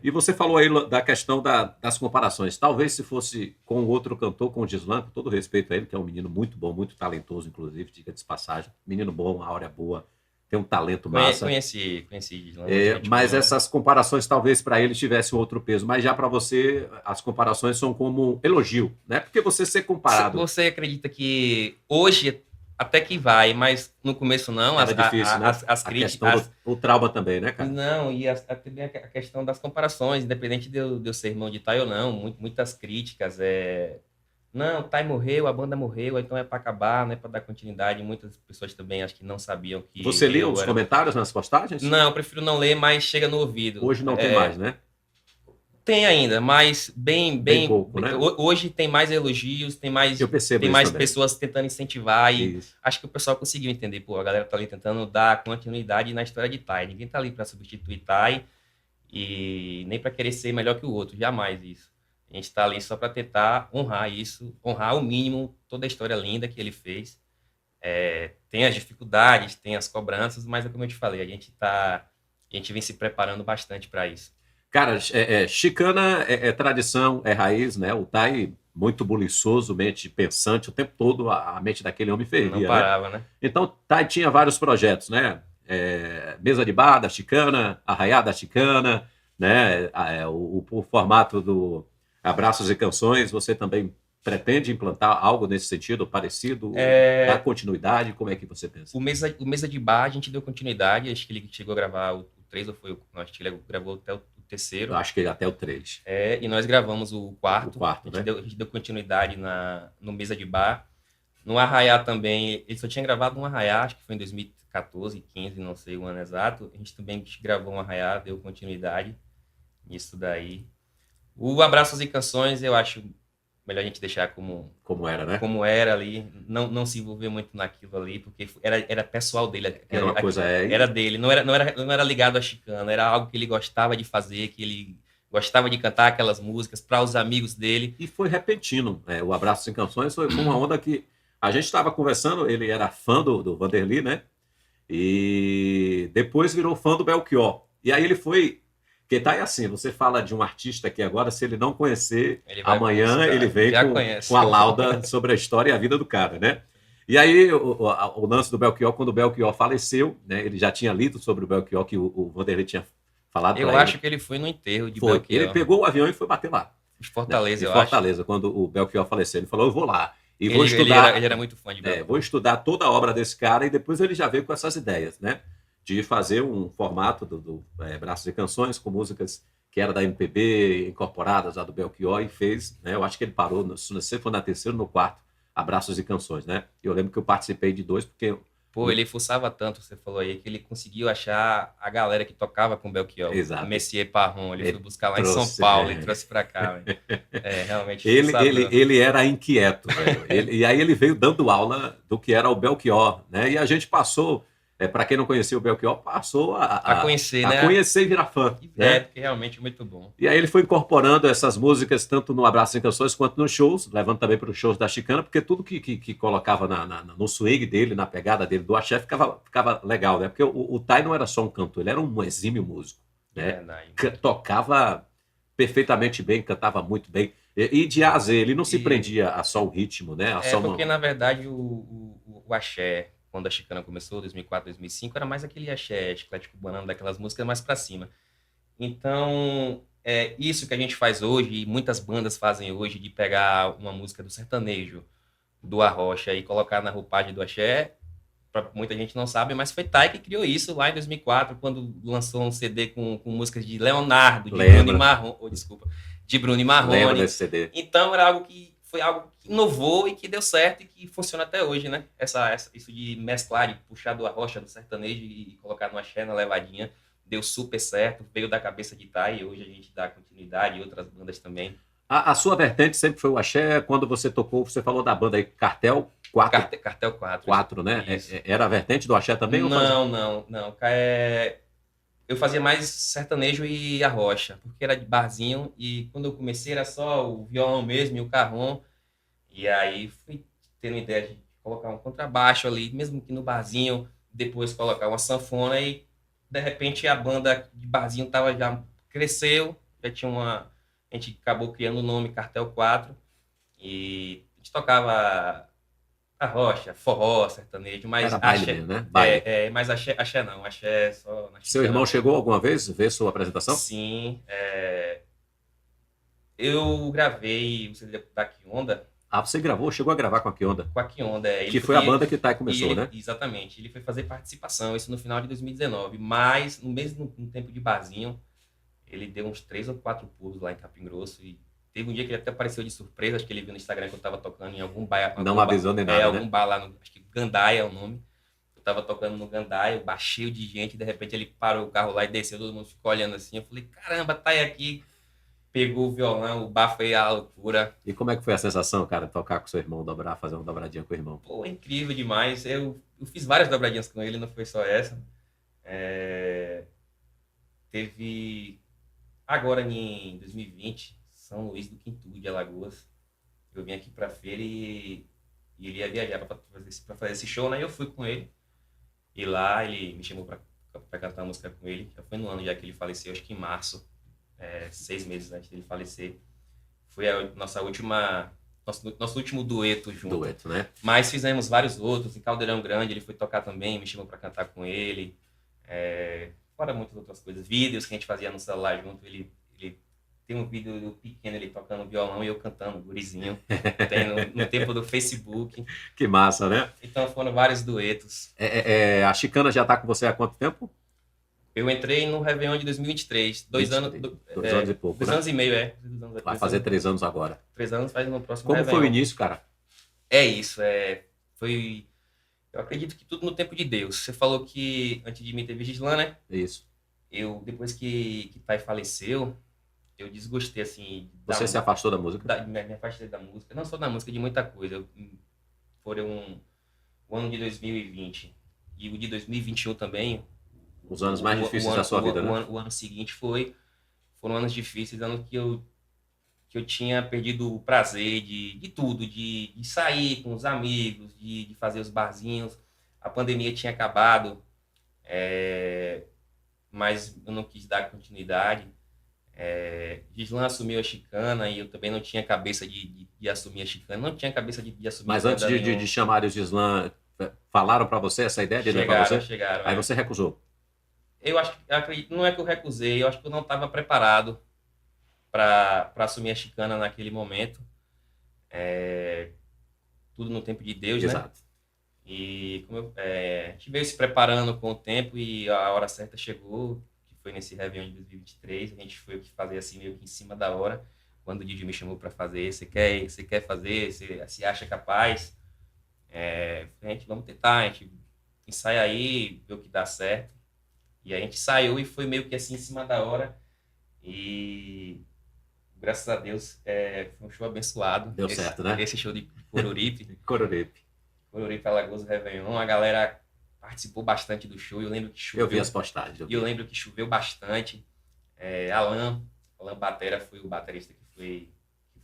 E você falou aí da questão das comparações. Talvez se fosse com outro cantor, com o Gislan, com todo respeito a ele, que é um menino muito bom, muito talentoso, inclusive, diga de passagem, menino bom, uma áurea boa, tem um talento massa. Conheci Gislan. Mas essas comparações talvez para ele tivessem outro peso. Mas já para você, as comparações são como um elogio, né? Porque você ser comparado... Você acredita que hoje até que vai, mas no começo não? Era difícil, né? As críticas... O trauma também, né, cara? Não, e também a questão das comparações, independente de eu ser irmão de Thay ou não, muitas críticas, não, Thay morreu, a banda morreu, então é para acabar, não é para dar continuidade. Muitas pessoas também acho que não sabiam que... Você leu os comentários nas postagens? Não, eu prefiro não ler, mas chega no ouvido. Hoje não tem mais, né? Tem ainda, mas bem pouco, né? Hoje tem mais elogios, tem mais pessoas tentando incentivar e acho que o pessoal conseguiu entender. Pô, a galera tá ali tentando dar continuidade na história de Thay. Ninguém tá ali para substituir Thay e nem para querer ser melhor que o outro, jamais isso. A gente está ali só para tentar honrar isso, honrar ao mínimo toda a história linda que ele fez. Tem as dificuldades, tem as cobranças, mas é como eu te falei, a gente vem se preparando bastante para isso. Cara, Chicana é tradição, é raiz, né? O Thay, muito buliçoso, mente pensante, o tempo todo a mente daquele homem fervia. Não parava, né? Então, Thay tinha vários projetos, né? Mesa de bar da Chicana, Arraiá da Chicana, né? O formato do Abraços e Canções, você também pretende implantar algo nesse sentido, parecido, dar continuidade? Como é que você pensa? O Mesa de Bar, a gente deu continuidade, acho que ele chegou a gravar o 3, ou foi acho que ele gravou até o terceiro. Eu acho que até o 3. E nós gravamos o quarto. O quarto, né? A gente deu continuidade no Mesa de Bar. No Arraiá também, ele só tinha gravado um Arraiá, acho que foi em 2014, 15, não sei o ano exato. A gente também gravou um Arraiá, deu continuidade nisso daí. O Abraços e Canções, eu acho melhor a gente deixar como era, né? Como era ali, não se envolver muito naquilo ali, porque era pessoal dele. Era uma coisa... Era dele, não era ligado a Chicano, era algo que ele gostava de fazer, que ele gostava de cantar aquelas músicas para os amigos dele. E foi repentino. O Abraços e Canções foi uma onda que a gente estava conversando, ele era fã do Vanderly, né? E depois virou fã do Belchior. E aí ele foi... Porque tá aí assim, você fala de um artista que agora, se ele não conhecer, amanhã ele vem com a lauda sobre a história e a vida do cara, né? E aí o lance do Belchior, quando o Belchior faleceu, né? Ele já tinha lido sobre o Belchior, que o Vanderly tinha falado. Eu acho que ele foi no enterro de Belchior. Ele pegou o avião e foi bater lá. Em Fortaleza, né? Em Fortaleza, quando o Belchior faleceu. Ele falou, eu vou lá. E vou estudar. Ele era muito fã de Belchior. Vou estudar toda a obra desse cara e depois ele já veio com essas ideias, né? De fazer um formato do Abraços e Canções com músicas que era da MPB, incorporadas lá do Belchior, e fez, né? Eu acho que ele parou, não sei se foi na terceira ou no quarto, Abraços e Canções, né? Eu lembro que eu participei de 2, porque... ele fuçava tanto, você falou aí, que ele conseguiu achar a galera que tocava com o Belchior. Exato. O Messier Parron, ele foi buscar lá em São Paulo e trouxe para cá. Realmente ele era inquieto. E aí ele veio dando aula do que era o Belchior, né? E a gente passou... para quem não conhecia o Belchior, passou a conhecer, né? Conhecer e virar fã. Né? Porque realmente é muito bom. E aí ele foi incorporando essas músicas tanto no Abraços e Canções quanto nos shows, levando também para os shows da Chicana, porque tudo que colocava no swing dele, na pegada dele do axé, ficava legal, né? Porque o Tai não era só um cantor, ele era um exímio músico. Né? Tocava perfeitamente bem, cantava muito bem. E de A a Z, ele não se prendia a só o ritmo, né? Porque, na verdade, o axé... Quando a Chicana começou, 2004, 2005, era mais aquele axé, chiclete banana, daquelas músicas mais para cima. Então, isso que a gente faz hoje, e muitas bandas fazem hoje, de pegar uma música do sertanejo, do arrocha, e colocar na roupagem do axé, muita gente não sabe, mas foi Tai que criou isso lá em 2004, quando lançou um CD com músicas de Leonardo, de Bruno e Marrone. Lembro desse CD. Então, foi algo que inovou e que deu certo e que funciona até hoje, né? Isso de mesclar, de puxar do arrocha, do sertanejo e colocar no axé, na levadinha, deu super certo, veio da cabeça de Tai e hoje a gente dá continuidade e outras bandas também. A sua vertente sempre foi o axé. Quando você tocou, você falou da banda aí Cartel 4. Cartel 4. 4, né? Era a vertente do axé também? Não. Eu fazia mais sertanejo e arrocha, porque era de barzinho, e quando eu comecei era só o violão mesmo e o carrom, e aí fui tendo ideia de colocar um contrabaixo ali, mesmo que no barzinho, depois colocar uma sanfona, e de repente a banda de barzinho já cresceu, já tinha a gente acabou criando o nome Cartel 4, e a gente tocava arrocha, forró, sertanejo, mas era baile mesmo, né? Baile. Mas axé não, axé só na Seu irmão chegou alguma vez ver sua apresentação? Sim, eu gravei o CD da Quionda. Você chegou a gravar com a Quionda? Com a Quionda, que foi a banda que Tai começou, né? Exatamente, ele foi fazer participação, isso no final de 2019, mas no tempo de barzinho, ele deu uns 3 ou 4 pulos lá em Capim Grosso e teve um dia que ele até apareceu de surpresa, acho que ele viu no Instagram que eu tava tocando em algum bar. Não avisou nem nada, algum bar lá, acho que Gandaia é o nome. Eu tava tocando no Gandaia, o bar cheio de gente, de repente ele parou o carro lá e desceu, todo mundo ficou olhando assim. Eu falei, caramba, tá aí aqui. Pegou o violão, o bar foi a loucura. E como é que foi a sensação, cara, tocar com seu irmão, fazer uma dobradinha com o irmão? Pô, incrível demais. Eu fiz várias dobradinhas com ele, não foi só essa. Teve agora em 2020, São Luís do Quintude, de Alagoas. Eu vim aqui pra feira e ele ia viajar pra fazer esse show, né? Eu fui com ele. E lá ele me chamou pra cantar uma música com ele. Já foi no ano já que ele faleceu, acho que em março. 6 meses antes dele falecer. Foi a nosso último dueto junto. Dueto, né? Mas fizemos vários outros. Em Caldeirão Grande ele foi tocar também, me chamou pra cantar com ele. fora muitas outras coisas. Vídeos que a gente fazia no celular junto, ele tem um vídeo pequeno, ele tocando violão e eu cantando, gurizinho. Tem no tempo do Facebook. Que massa, né? Então foram vários duetos. A Chicana já está com você há quanto tempo? Eu entrei no Réveillon de 2023. 2 anos... 2 anos e pouco, 2 né? anos e meio, é. Vai fazer 3 anos agora. 3 anos faz no próximo Como Réveillon. foi o início, cara? É isso, foi... Eu acredito que tudo no tempo de Deus. Você falou que antes de mim teve Gislan, né? Isso. Depois que Thay faleceu, eu desgostei, assim... Você se afastou da música? Me afastei da música. Não só da música, de muita coisa. Foram o ano de 2020 e o de 2021 também. Os anos mais difíceis da sua vida, né? O ano seguinte foram anos difíceis, anos que eu tinha perdido o prazer de tudo, de sair com os amigos, de fazer os barzinhos. A pandemia tinha acabado, mas eu não quis dar continuidade. Gislan assumiu a Chicana e eu também não tinha cabeça de assumir a Chicana, não tinha cabeça de assumir. Mas antes de chamar o Gislan, falaram para você essa ideia de levar você? Chegaram. Aí você recusou? Eu acredito, não é que eu recusei, eu acho que eu não estava preparado para assumir a Chicana naquele momento. Tudo no tempo de Deus, Exato. Né? E a gente veio se preparando com o tempo e a hora certa chegou, que foi nesse Réveillon de 2023. A gente foi o que fazer assim meio que em cima da hora. Quando o Didi me chamou para fazer, você quer fazer, você se acha capaz? A gente vamos tentar, a gente ensaia aí, vê o que dá certo. E a gente saiu e foi meio que assim em cima da hora. E graças a Deus foi um show abençoado. Deu certo, né? Esse show de Coruripe. Coruripe, Alagoas Réveillon. A galera participou bastante do show. Eu lembro que choveu. Eu vi as postagens. Eu lembro que choveu Bastante. Alan Batera foi o baterista que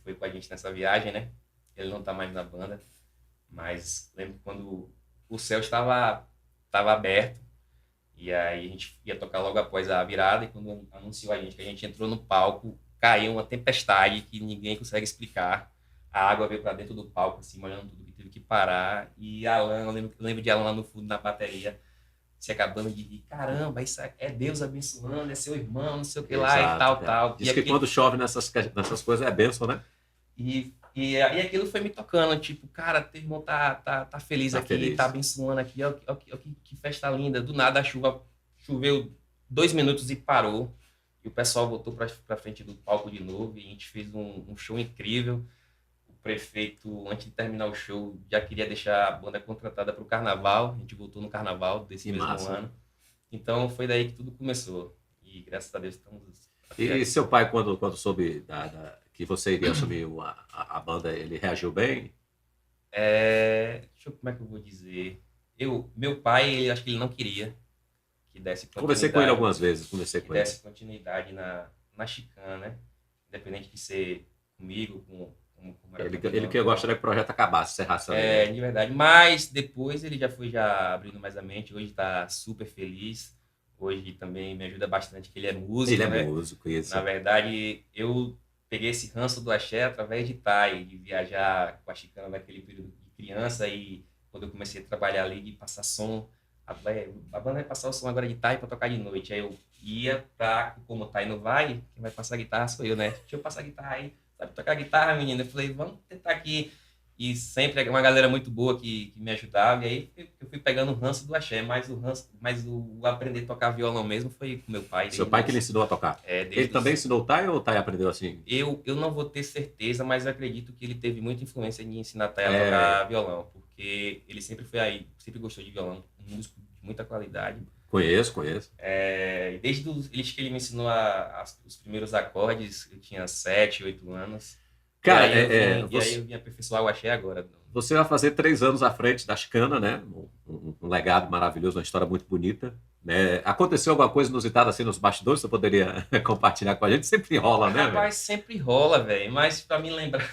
foi com a gente nessa viagem, né? Ele não tá mais na banda. Mas lembro quando o céu estava aberto. E aí a gente ia tocar logo após a virada. E quando anunciou a gente que a gente entrou no palco, caiu uma tempestade que ninguém consegue explicar. A água veio para dentro do palco, assim, molhando tudo, que teve que parar. E Alan, eu lembro de Alan lá no fundo, na bateria, se acabando de rir. Caramba, isso é Deus abençoando, é seu irmão, não sei o que lá. Exato, e tal, cara. Tal. Diz que quando chove nessas coisas é bênção, né? E aquilo foi me tocando, tipo, cara, teu irmão tá feliz aqui, feliz. Tá abençoando aqui, ó, que festa linda. Do nada a chuva choveu 2 minutos e parou. E o pessoal voltou pra frente do palco de novo e a gente fez um show incrível. O prefeito, antes de terminar o show, já queria deixar a banda contratada para o carnaval. A gente voltou no carnaval desse mesmo ano. Então foi daí que tudo começou. E graças a Deus estamos... E seu pai, quando soube que você iria assumir a banda, ele reagiu bem? Como é que eu vou dizer? Meu pai, acho que ele não queria que desse continuidade. Conversei com ele algumas vezes. Desse continuidade na Chicana, né? Independente de ser comigo, ele que gostaria que o projeto acabasse, encerrasse. De verdade. Mas depois ele já abrindo mais a mente. Hoje está super feliz. Hoje também me ajuda bastante, que ele é músico. Ele é músico, isso. Na verdade, eu peguei esse ranço do axé através de Thay, de viajar com a Chicana naquele período de criança, e quando eu comecei a trabalhar ali, de passar som, a banda vai passar o som agora de Thay para tocar de noite. Aí eu ia como Thay não vai, quem vai passar guitarra sou eu, né? Deixa eu passar guitarra aí, sabe tocar guitarra, menina? Eu falei, vamos tentar aqui. E sempre uma galera muito boa que me ajudava, e aí eu fui pegando o ranço do axé, mas o aprender a tocar violão mesmo foi com meu pai. Seu pai que lhe ensinou a tocar? Ele também ensinou o Thay ou o Thay aprendeu assim? Eu não vou ter certeza, mas eu acredito que ele teve muita influência em ensinar a Thay a tocar violão, porque ele sempre sempre gostou de violão, um músico de muita qualidade. Conheço. Desde que ele me ensinou os primeiros acordes, eu tinha 7, 8 anos. Cara, e aí eu vim aperfeiçoar o axé agora. Você vai fazer 3 anos à frente da Chicana, né? Um legado maravilhoso, uma história muito bonita. Né? Aconteceu alguma coisa inusitada assim nos bastidores? Você poderia compartilhar com a gente? Sempre rola, né? Rapaz, sempre rola, velho. Mas pra me lembrar...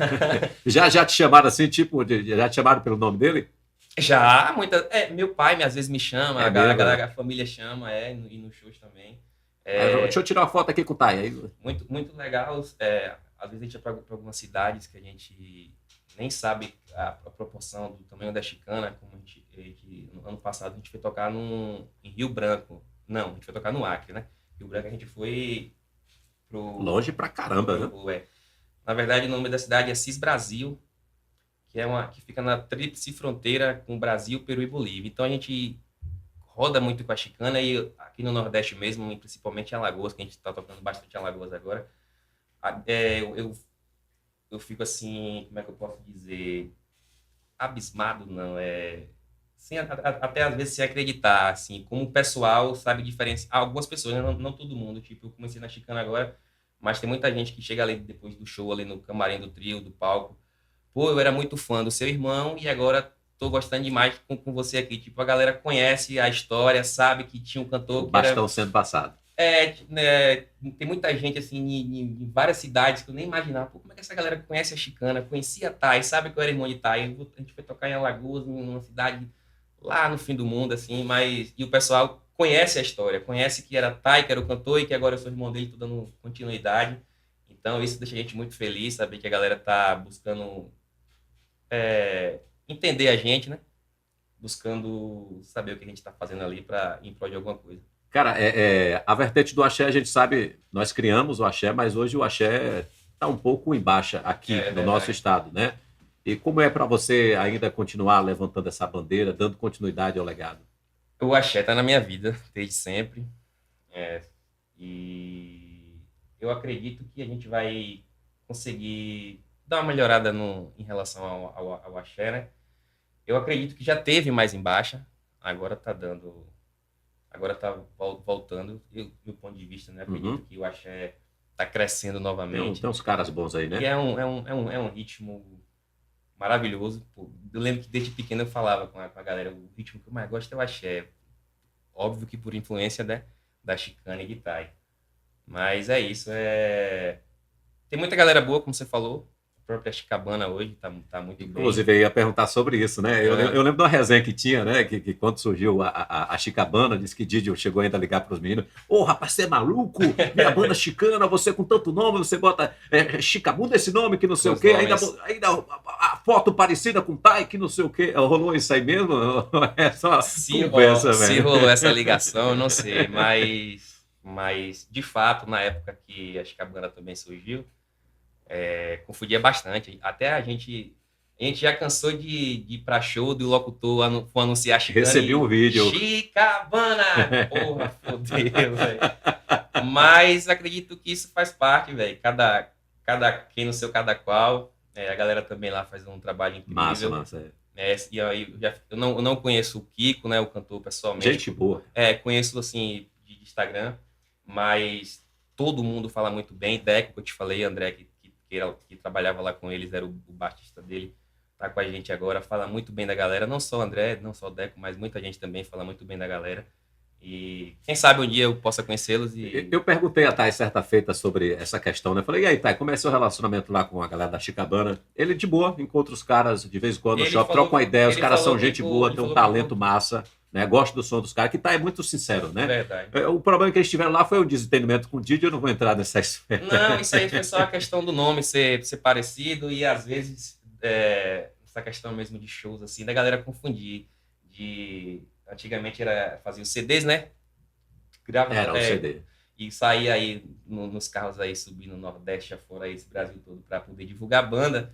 já te chamaram assim, já te chamaram pelo nome dele? Já, meu pai às vezes me chama, a família chama, e nos shows também. Deixa eu tirar uma foto aqui com o Thay. Muito, muito legal. Às vezes a gente vai para algumas cidades que a gente nem sabe a proporção do tamanho da Chicana. Como no ano passado a gente foi tocar em Rio Branco, Não, a gente foi tocar no Acre, né? Rio Branco a gente foi Longe pra caramba, né? Na verdade, o nome da cidade é Cis Brasil, que fica na tríplice fronteira com Brasil, Peru e Bolívia. Então a gente roda muito com a chicana e aqui no Nordeste mesmo, principalmente em Alagoas, que a gente está tocando bastante em Alagoas agora, eu fico assim, como é que eu posso dizer? Abismado, não, sem, até às vezes se acreditar, assim, como o pessoal sabe diferenciar, algumas pessoas, né, não todo mundo, tipo, eu comecei na chicana agora, mas tem muita gente que chega ali depois do show, ali no camarim do trio, do palco, pô, eu era muito fã do seu irmão e agora tô gostando demais com você aqui, tipo, a galera conhece a história, sabe que tinha um cantor o bastão sendo passado. Né, tem muita gente assim em várias cidades que eu nem imaginava. Pô, como é que essa galera conhece a chicana? Conhecia a Thay, sabe que eu era irmão de Thay. A gente foi tocar em Alagoas, numa cidade lá no fim do mundo, assim, mas. E o pessoal conhece a história, conhece que era Thay, que era o cantor e que agora eu sou irmão dele, tô dando continuidade. Então isso deixa a gente muito feliz, saber que a galera tá buscando entender a gente, né? Buscando saber o que a gente está fazendo ali para em prol de alguma coisa. Cara, a vertente do axé, a gente sabe, nós criamos o axé, mas hoje o axé está um pouco em baixa aqui no nosso estado, né? E como é para você ainda continuar levantando essa bandeira, dando continuidade ao legado? O axé está na minha vida desde sempre. E eu acredito que a gente vai conseguir dar uma melhorada em relação ao axé, né? Eu acredito que já teve mais em baixa, agora está dando. Agora está voltando, do ponto de vista, né? Acredito que o axé está crescendo novamente. Tem uns caras bons aí, né? E é um ritmo maravilhoso. Pô, eu lembro que desde pequeno eu falava com a galera, o ritmo que eu mais gosto é o axé. Óbvio que por influência, né, da chicana e de Thay. Mas é isso. Tem muita galera boa, como você falou. A própria Chicabana hoje tá muito bem. Inclusive, eu ia perguntar sobre isso, né? Eu lembro de uma resenha que tinha, né? Que quando surgiu a Chicabana, disse que Didio chegou ainda a ligar para os meninos. Ô, rapaz, você é maluco? Minha banda chicana, você com tanto nome, você bota Chicabunda esse nome, que não sei o quê. Ainda a foto parecida com Thay, que não sei o quê. Rolou isso aí mesmo? É só conversa, velho. Se rolou essa ligação, eu não sei. Mas, de fato, na época que a Chicabana também surgiu, confundia bastante. Até a gente já cansou de ir pra show do locutor anunciar Chicana. Recebi um vídeo. Chicabana! Porra, fodeu, velho. Mas acredito que isso faz parte, velho. Quem no seu cada qual. A galera também lá faz um trabalho incrível. Massa. E aí eu não conheço o Kiko, né, o cantor, pessoalmente. Gente boa. Conheço assim de Instagram, mas todo mundo fala muito bem. Deco, que eu te falei, André, que trabalhava lá com eles, era o baixista dele, tá com a gente agora, fala muito bem da galera, não só o André, não só o Deco, mas muita gente também fala muito bem da galera. E quem sabe um dia eu possa conhecê-los. Eu perguntei a Thay certa feita sobre essa questão, né? Falei, e aí, Thay, como é seu relacionamento lá com a galera da Chicabana? Ele de boa, encontra os caras de vez em quando no shopping, troca uma ideia, os caras são gente boa, tem um talento massa, né? Gosto do som dos caras, que Thay é muito sincero, né? Verdade. O problema que eles tiveram lá foi um desentendimento com o Didi, eu não vou entrar nessa esfera. Não, isso aí foi só a questão do nome ser parecido e às vezes essa questão mesmo de shows, assim, da galera confundir. Antigamente fazia os CDs, né? Era o CD. E saía aí nos carros aí, subindo no Nordeste, afora aí, esse Brasil todo, para poder divulgar a banda.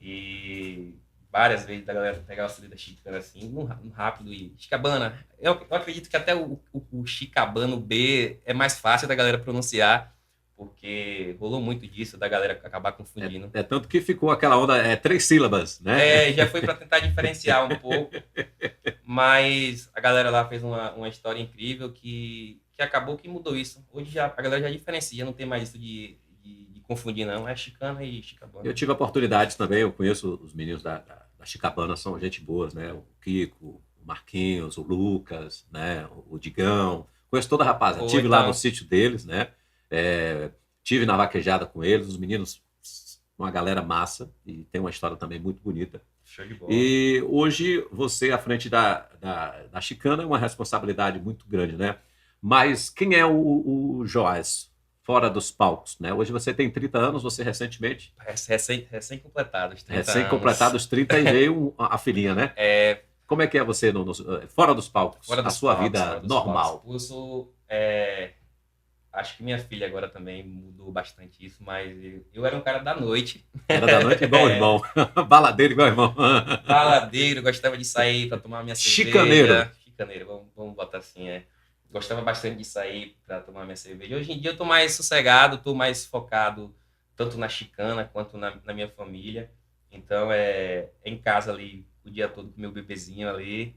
E várias vezes da galera pegar o CD da Chicana assim, no rápido e Chicabana. Eu acredito que até o Chicabano B é mais fácil da galera pronunciar, porque rolou muito disso, da galera acabar confundindo. Tanto que ficou aquela onda, 3 sílabas, né? Já foi para tentar diferenciar um pouco, mas a galera lá fez uma história incrível que acabou que mudou isso. Hoje a galera já diferencia, não tem mais isso de confundir, não. É Chicana e Chicabana. Eu tive a oportunidade também, eu conheço os meninos da Chicabana, são gente boas, né? O Kiko, o Marquinhos, o Lucas, né? O Digão. Conheço toda a rapaziada. Tive lá no sítio deles, né? Tive na vaquejada com eles, os meninos, uma galera massa, e tem uma história também muito bonita. Show de bola. E hoje você, à frente da Chicana, é uma responsabilidade muito grande, né? Mas quem é o Joás fora dos palcos, né? Hoje você tem 30 anos, você recentemente... Recém-completados 30 Recém-completados 30 e veio a filhinha, né? Como é que é você fora dos palcos, Fora a dos sua palcos, vida fora dos normal? palcos. Eu sou... acho que minha filha agora também mudou bastante isso, mas eu era um cara da noite. Era da noite igual o irmão. Baladeiro igual o irmão. Baladeiro, gostava de sair para tomar minha Chicaneiro. cerveja. Chicaneiro, vamos botar assim, Gostava bastante de sair para tomar minha cerveja. Hoje em dia eu tô mais sossegado, tô mais focado tanto na chicana quanto na minha família. Então é em casa ali o dia todo com meu bebezinho ali,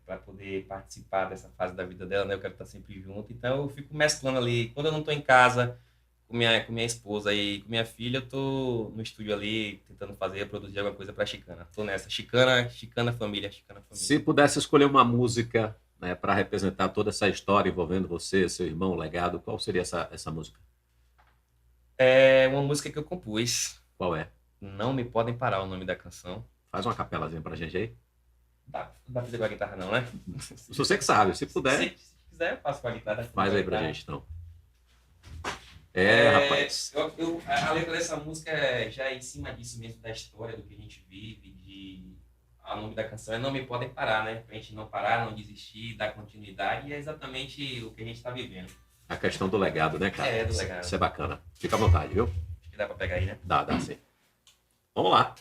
para poder participar dessa fase da vida dela, né? Eu quero estar sempre junto. Então eu fico mesclando ali. Quando eu não tô em casa com minha esposa e com minha filha, eu tô no estúdio ali tentando produzir alguma coisa para Chicana. Tô nessa, Chicana família, Chicana família. Se pudesse escolher uma música, né, para representar toda essa história envolvendo você, seu irmão, o legado, qual seria essa música? É uma música que eu compus. Qual é? Não Me Podem Parar, o nome da canção. Faz uma capelazinha pra gente aí. Dá pra fazer com a guitarra não, né? Se você que sabe, se puder. Se quiser, eu faço com a guitarra. Faz aí pra gente, então. Rapaz. A letra dessa música já é em cima disso mesmo, da história, do que a gente vive, o nome da canção é Não Me Podem Parar, né? Pra gente não parar, não desistir, dar continuidade, e é exatamente o que a gente tá vivendo. A questão do legado, né, cara? Do legado. Isso é bacana. Fica à vontade, viu? Acho que dá pra pegar aí, né? Dá sim. Vamos lá.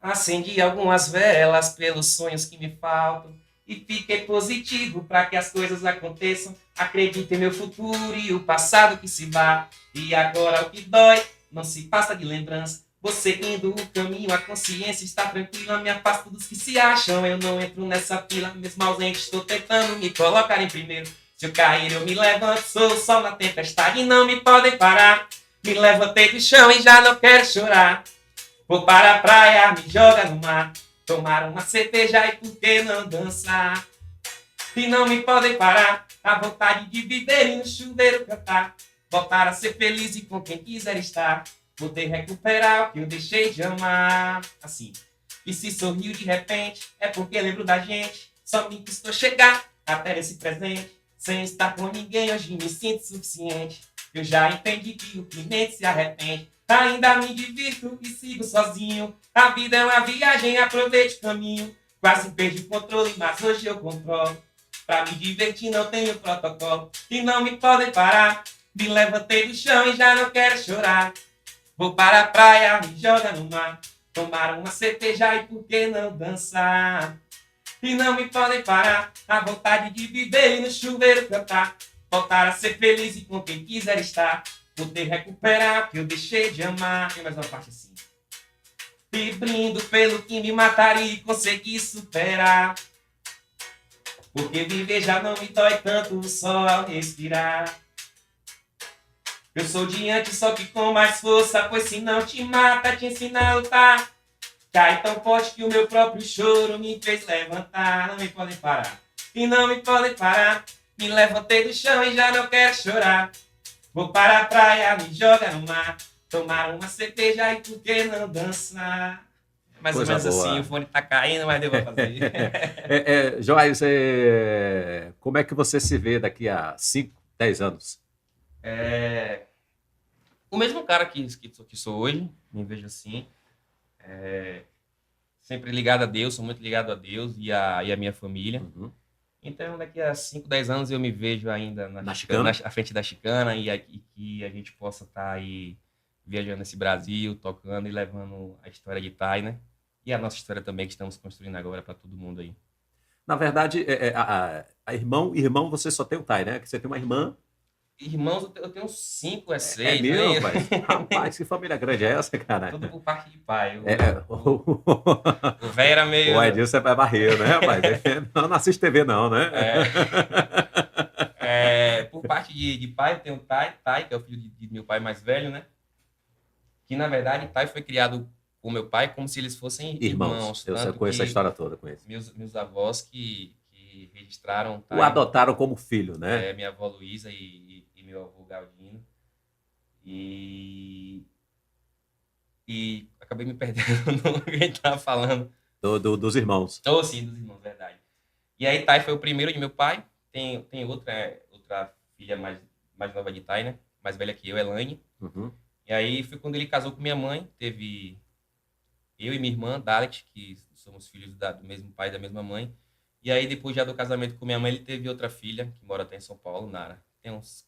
Acendi algumas velas pelos sonhos que me faltam e fiquei positivo para que as coisas aconteçam. Acredito em meu futuro e o passado que se vá. E agora o que dói não se passa de lembrança. Você indo o caminho, a consciência está tranquila. Me afasto dos que se acham, eu não entro nessa fila. Mesmo ausente, estou tentando me colocar em primeiro. Se eu cair, eu me levanto, sou o sol na tempestade e não me podem parar. Me levantei do chão e já não quero chorar. Vou para a praia, me joga no mar, tomar uma cerveja e por que não dançar? E não me podem parar, a vontade de viver e no chuveiro cantar. Voltar a ser feliz e com quem quiser estar. Poder recuperar o que eu deixei de amar. Assim. E se sorriu de repente, é porque lembro da gente. Só me custou chegar até esse presente. Sem estar com ninguém, hoje me sinto suficiente. Eu já entendi que o que mente se arrepende. Ainda me divirto e sigo sozinho. A vida é uma viagem, aproveite o caminho. Quase perdi o controle, mas hoje eu controlo. Pra me divertir não tenho protocolo. E não me podem parar. Me levantei do chão e já não quero chorar. Vou para a praia, me joga no mar. Tomar uma cerveja e por que não dançar? E não me podem parar. A vontade de viver e no chuveiro cantar. Voltar a ser feliz e com quem quiser estar. Poder recuperar o que eu deixei de amar. Tem mais uma parte assim. E brindo pelo que me mataria e consegui superar. Porque viver já não me dói tanto só ao respirar. Eu sou diante só que com mais força, pois se não te mata, te ensina a lutar. Cai tão forte que o meu próprio choro me fez levantar. Não me podem parar. E não me podem parar. Me levantei do chão e já não quero chorar. Vou para a praia, me joga no mar. Tomar uma cerveja e por que não dançar? Mais ou menos assim, o fone tá caindo, mas deu pra fazer. Joás, como é que você se vê daqui a 5, 10 anos? O mesmo cara que sou hoje, me vejo assim. Sempre ligado a Deus, sou muito ligado a Deus e a minha família. Uhum. Então, daqui a 5, 10 anos eu me vejo ainda à frente da Chicana e que a gente possa estar aí viajando esse Brasil, tocando e levando a história de Tai, né? E a nossa história também que estamos construindo agora para todo mundo aí. Na verdade, irmão, você só tem o Tai, né? Que você tem uma irmã. Irmãos, eu tenho 5, 6. É meu, né? Rapaz, que família grande é essa, cara? Tudo por parte de pai. O velho era meio... O Edilson é barreiro, né, rapaz? Não assiste TV não, né? Por parte de pai, eu tenho o Tai, que é o filho de meu pai mais velho, né? Que, na verdade, Tai foi criado com meu pai como se eles fossem irmãos. Eu conheço a história toda com eles. Meus avós que registraram Tai. O adotaram como filho, né? Minha avó Luísa e meu avô Galdino. E acabei me perdendo no que a gente estava falando. Dos irmãos. Sim, dos irmãos, verdade. E aí, Tai foi o primeiro de meu pai. Tem outra filha mais nova de Tai, né? Mais velha que eu, Elaine. Uhum. E aí foi quando ele casou com minha mãe. eu e minha irmã, Dalit, que somos filhos do mesmo pai e da mesma mãe. E aí, depois já do casamento com minha mãe, ele teve outra filha, que mora até em São Paulo, Nara. Tem uns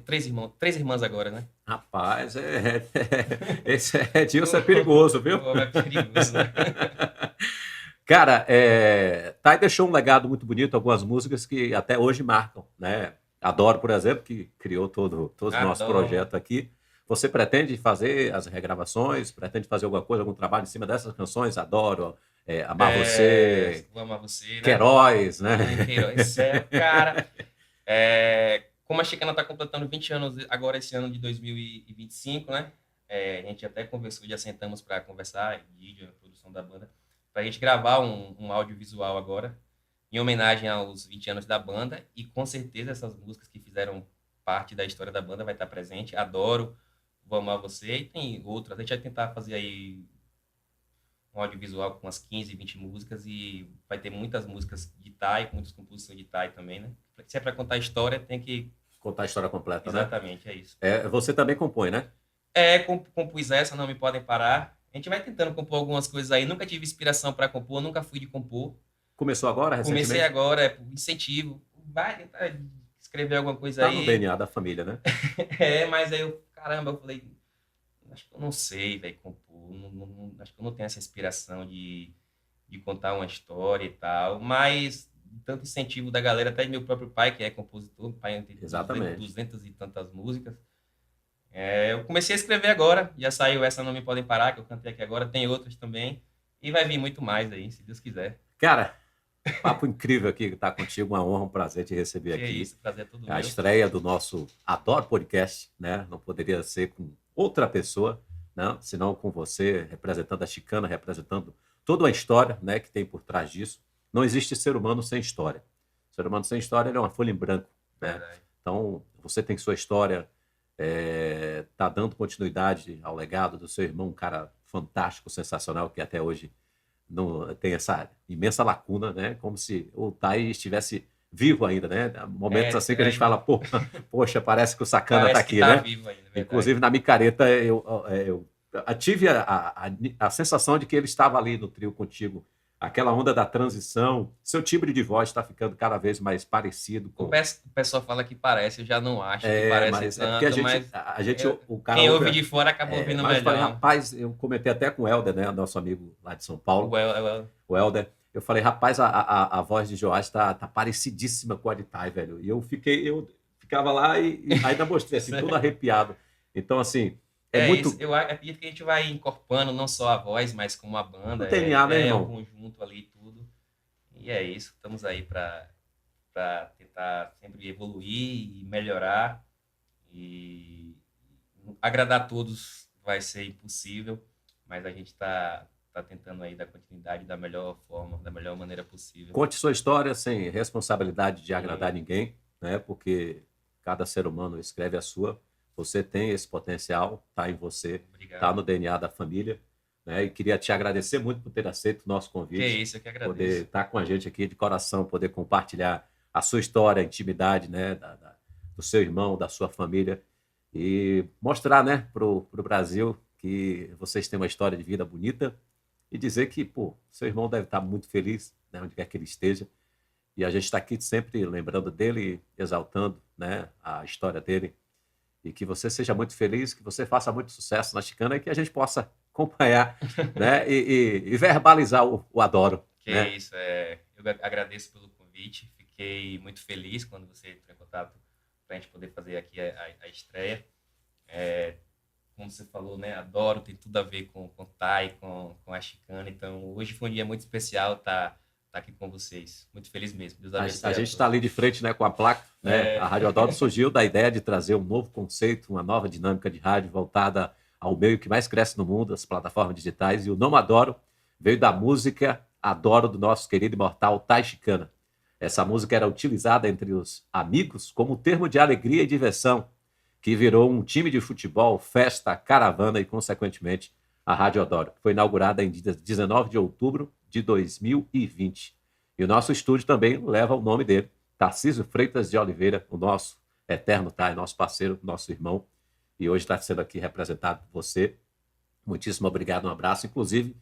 três irmãs agora, né? Rapaz, esse Edilson é perigoso, viu? É perigoso, né? Cara, Thay deixou um legado muito bonito, algumas músicas que até hoje marcam, né? Adoro, por exemplo, que criou todo o nosso projeto aqui. Você pretende fazer as regravações? Pretende fazer alguma coisa, algum trabalho em cima dessas canções? Adoro, Amar Você, Vou Amar Você, né? Queiroz, né? Queiroz, cara. Como a Chicana está completando 20 anos agora, esse ano de 2025, né? A gente até conversou, já sentamos para conversar, vídeo, a produção da banda, para a gente gravar um audiovisual agora, em homenagem aos 20 anos da banda, e com certeza essas músicas que fizeram parte da história da banda vai estar presente. Adoro, Vou Amar Você, e tem outras. A gente vai tentar fazer aí um audiovisual com umas 15, 20 músicas, e vai ter muitas músicas de Thay, muitas composições de Thay também, né? Se é para contar a história, tem que contar a história completa, exatamente, né? É isso. Você também compõe, né? Compus essa, Não Me Podem Parar. A gente vai tentando compor algumas coisas aí. Nunca tive inspiração para compor, nunca fui de compor. Começou agora, recentemente? Comecei agora, por incentivo. Vai tentar escrever alguma coisa aí. Tá no DNA da família, né? Mas aí eu falei, acho que eu não sei, velho, compor. Acho que eu não tenho essa inspiração de contar uma história e tal. Mas tanto incentivo da galera, até meu próprio pai, que é compositor, o pai tem 200 e tantas músicas. Eu comecei a escrever agora, já saiu essa Não Me Podem Parar, que eu cantei aqui agora, tem outras também, e vai vir muito mais aí, se Deus quiser. Cara, papo incrível aqui estar contigo, uma honra, um prazer te receber aqui. Isso, prazer é todo meu. A estreia do nosso Adoro Podcast, né? Não poderia ser com outra pessoa, né? Senão com você, representando a Chicana, representando toda a história, né, que tem por trás disso. Não existe ser humano sem história. Ser humano sem história é uma folha em branco, né? Então, você tem sua história, tá dando continuidade ao legado do seu irmão, um cara fantástico, sensacional, que até hoje não tem essa imensa lacuna, né? Como se o Thay estivesse vivo ainda, né? Momentos assim que a gente fala, poxa, parece que o Sacana está aqui, né? Vivo ainda, inclusive na micareta eu tive a sensação de que ele estava ali no trio contigo. Aquela onda da transição, seu timbre de voz está ficando cada vez mais parecido com... O pessoal fala que parece, eu já não acho que parece tanto, porque a gente o cara quem ouve de fora acaba ouvindo melhor. Falei, rapaz, eu comentei até com o Helder, né, nosso amigo lá de São Paulo, o Helder, eu falei, rapaz, a voz de Joás tá parecidíssima com a de Thay, velho, e eu ficava lá e ainda mostrei, assim, todo arrepiado. Então, assim, muito... isso. Eu acredito que a gente vai incorporando não só a voz, mas como a banda. O DNA, né, irmão? O conjunto ali, tudo. E é isso. Estamos aí para tentar sempre evoluir e melhorar. E agradar a todos vai ser impossível, mas a gente está tentando aí dar continuidade da melhor forma, da melhor maneira possível. Conte sua história sem responsabilidade de agradar ninguém, né? Porque cada ser humano escreve a sua. Você tem esse potencial, está em você, está no DNA da família, né? E queria te agradecer muito por ter aceito o nosso convite. Que isso, eu que agradeço. Poder estar com a gente aqui de coração, poder compartilhar a sua história, a intimidade, né? Do seu irmão, da sua família, e mostrar, né, pro Brasil que vocês têm uma história de vida bonita, e dizer que, seu irmão deve estar muito feliz, né, onde quer que ele esteja, e a gente está aqui sempre lembrando dele, exaltando, né, a história dele, e que você seja muito feliz, que você faça muito sucesso na Chicana e que a gente possa acompanhar, né, e verbalizar o adoro. Que né? Isso, eu agradeço pelo convite, fiquei muito feliz quando você entrou em contato para a gente poder fazer aqui a estreia. Como você falou, né, adoro, tem tudo a ver com o Thay, com a Chicana, então hoje foi um dia muito especial estar aqui com vocês. Muito feliz mesmo. Deus abençoe a gente está ali de frente, né, com a placa. Né? A Rádio Adoro surgiu da ideia de trazer um novo conceito, uma nova dinâmica de rádio voltada ao meio que mais cresce no mundo, as plataformas digitais. E o nome Adoro veio da música Adoro, do nosso querido imortal Thay Chicana. Essa música era utilizada entre os amigos como termo de alegria e diversão, que virou um time de futebol, festa, caravana e, consequentemente, a Rádio Adoro, que foi inaugurada em 19 de outubro de 2020. E o nosso estúdio também leva o nome dele, Tarcísio Freitas de Oliveira, o nosso eterno Thay, nosso parceiro, nosso irmão, e hoje está sendo aqui representado por você. Muitíssimo obrigado, um abraço. Inclusive,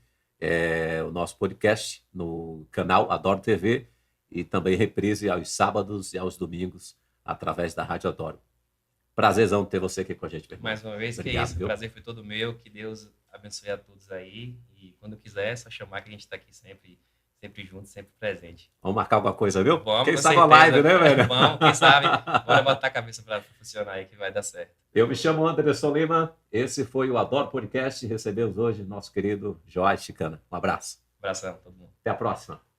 o nosso podcast no canal Adoro TV e também reprise aos sábados e aos domingos através da Rádio Adoro. Prazerzão ter você aqui com a gente, meu irmão. Mais uma vez, obrigado, que é isso. Viu? O prazer foi todo meu. Que Deus abençoe a todos aí. E quando quiser, é só chamar que a gente está aqui sempre junto, sempre presente. Vamos marcar alguma coisa, viu? Vamos, quem sabe a live, né, velho? Vamos, quem sabe. Bora botar a cabeça para funcionar aí que vai dar certo. Eu me chamo Anderson Lima. Esse foi o Adoro Podcast. Recebemos hoje nosso querido Joás Chicana. Um abraço. Abração a todo mundo. Até a próxima.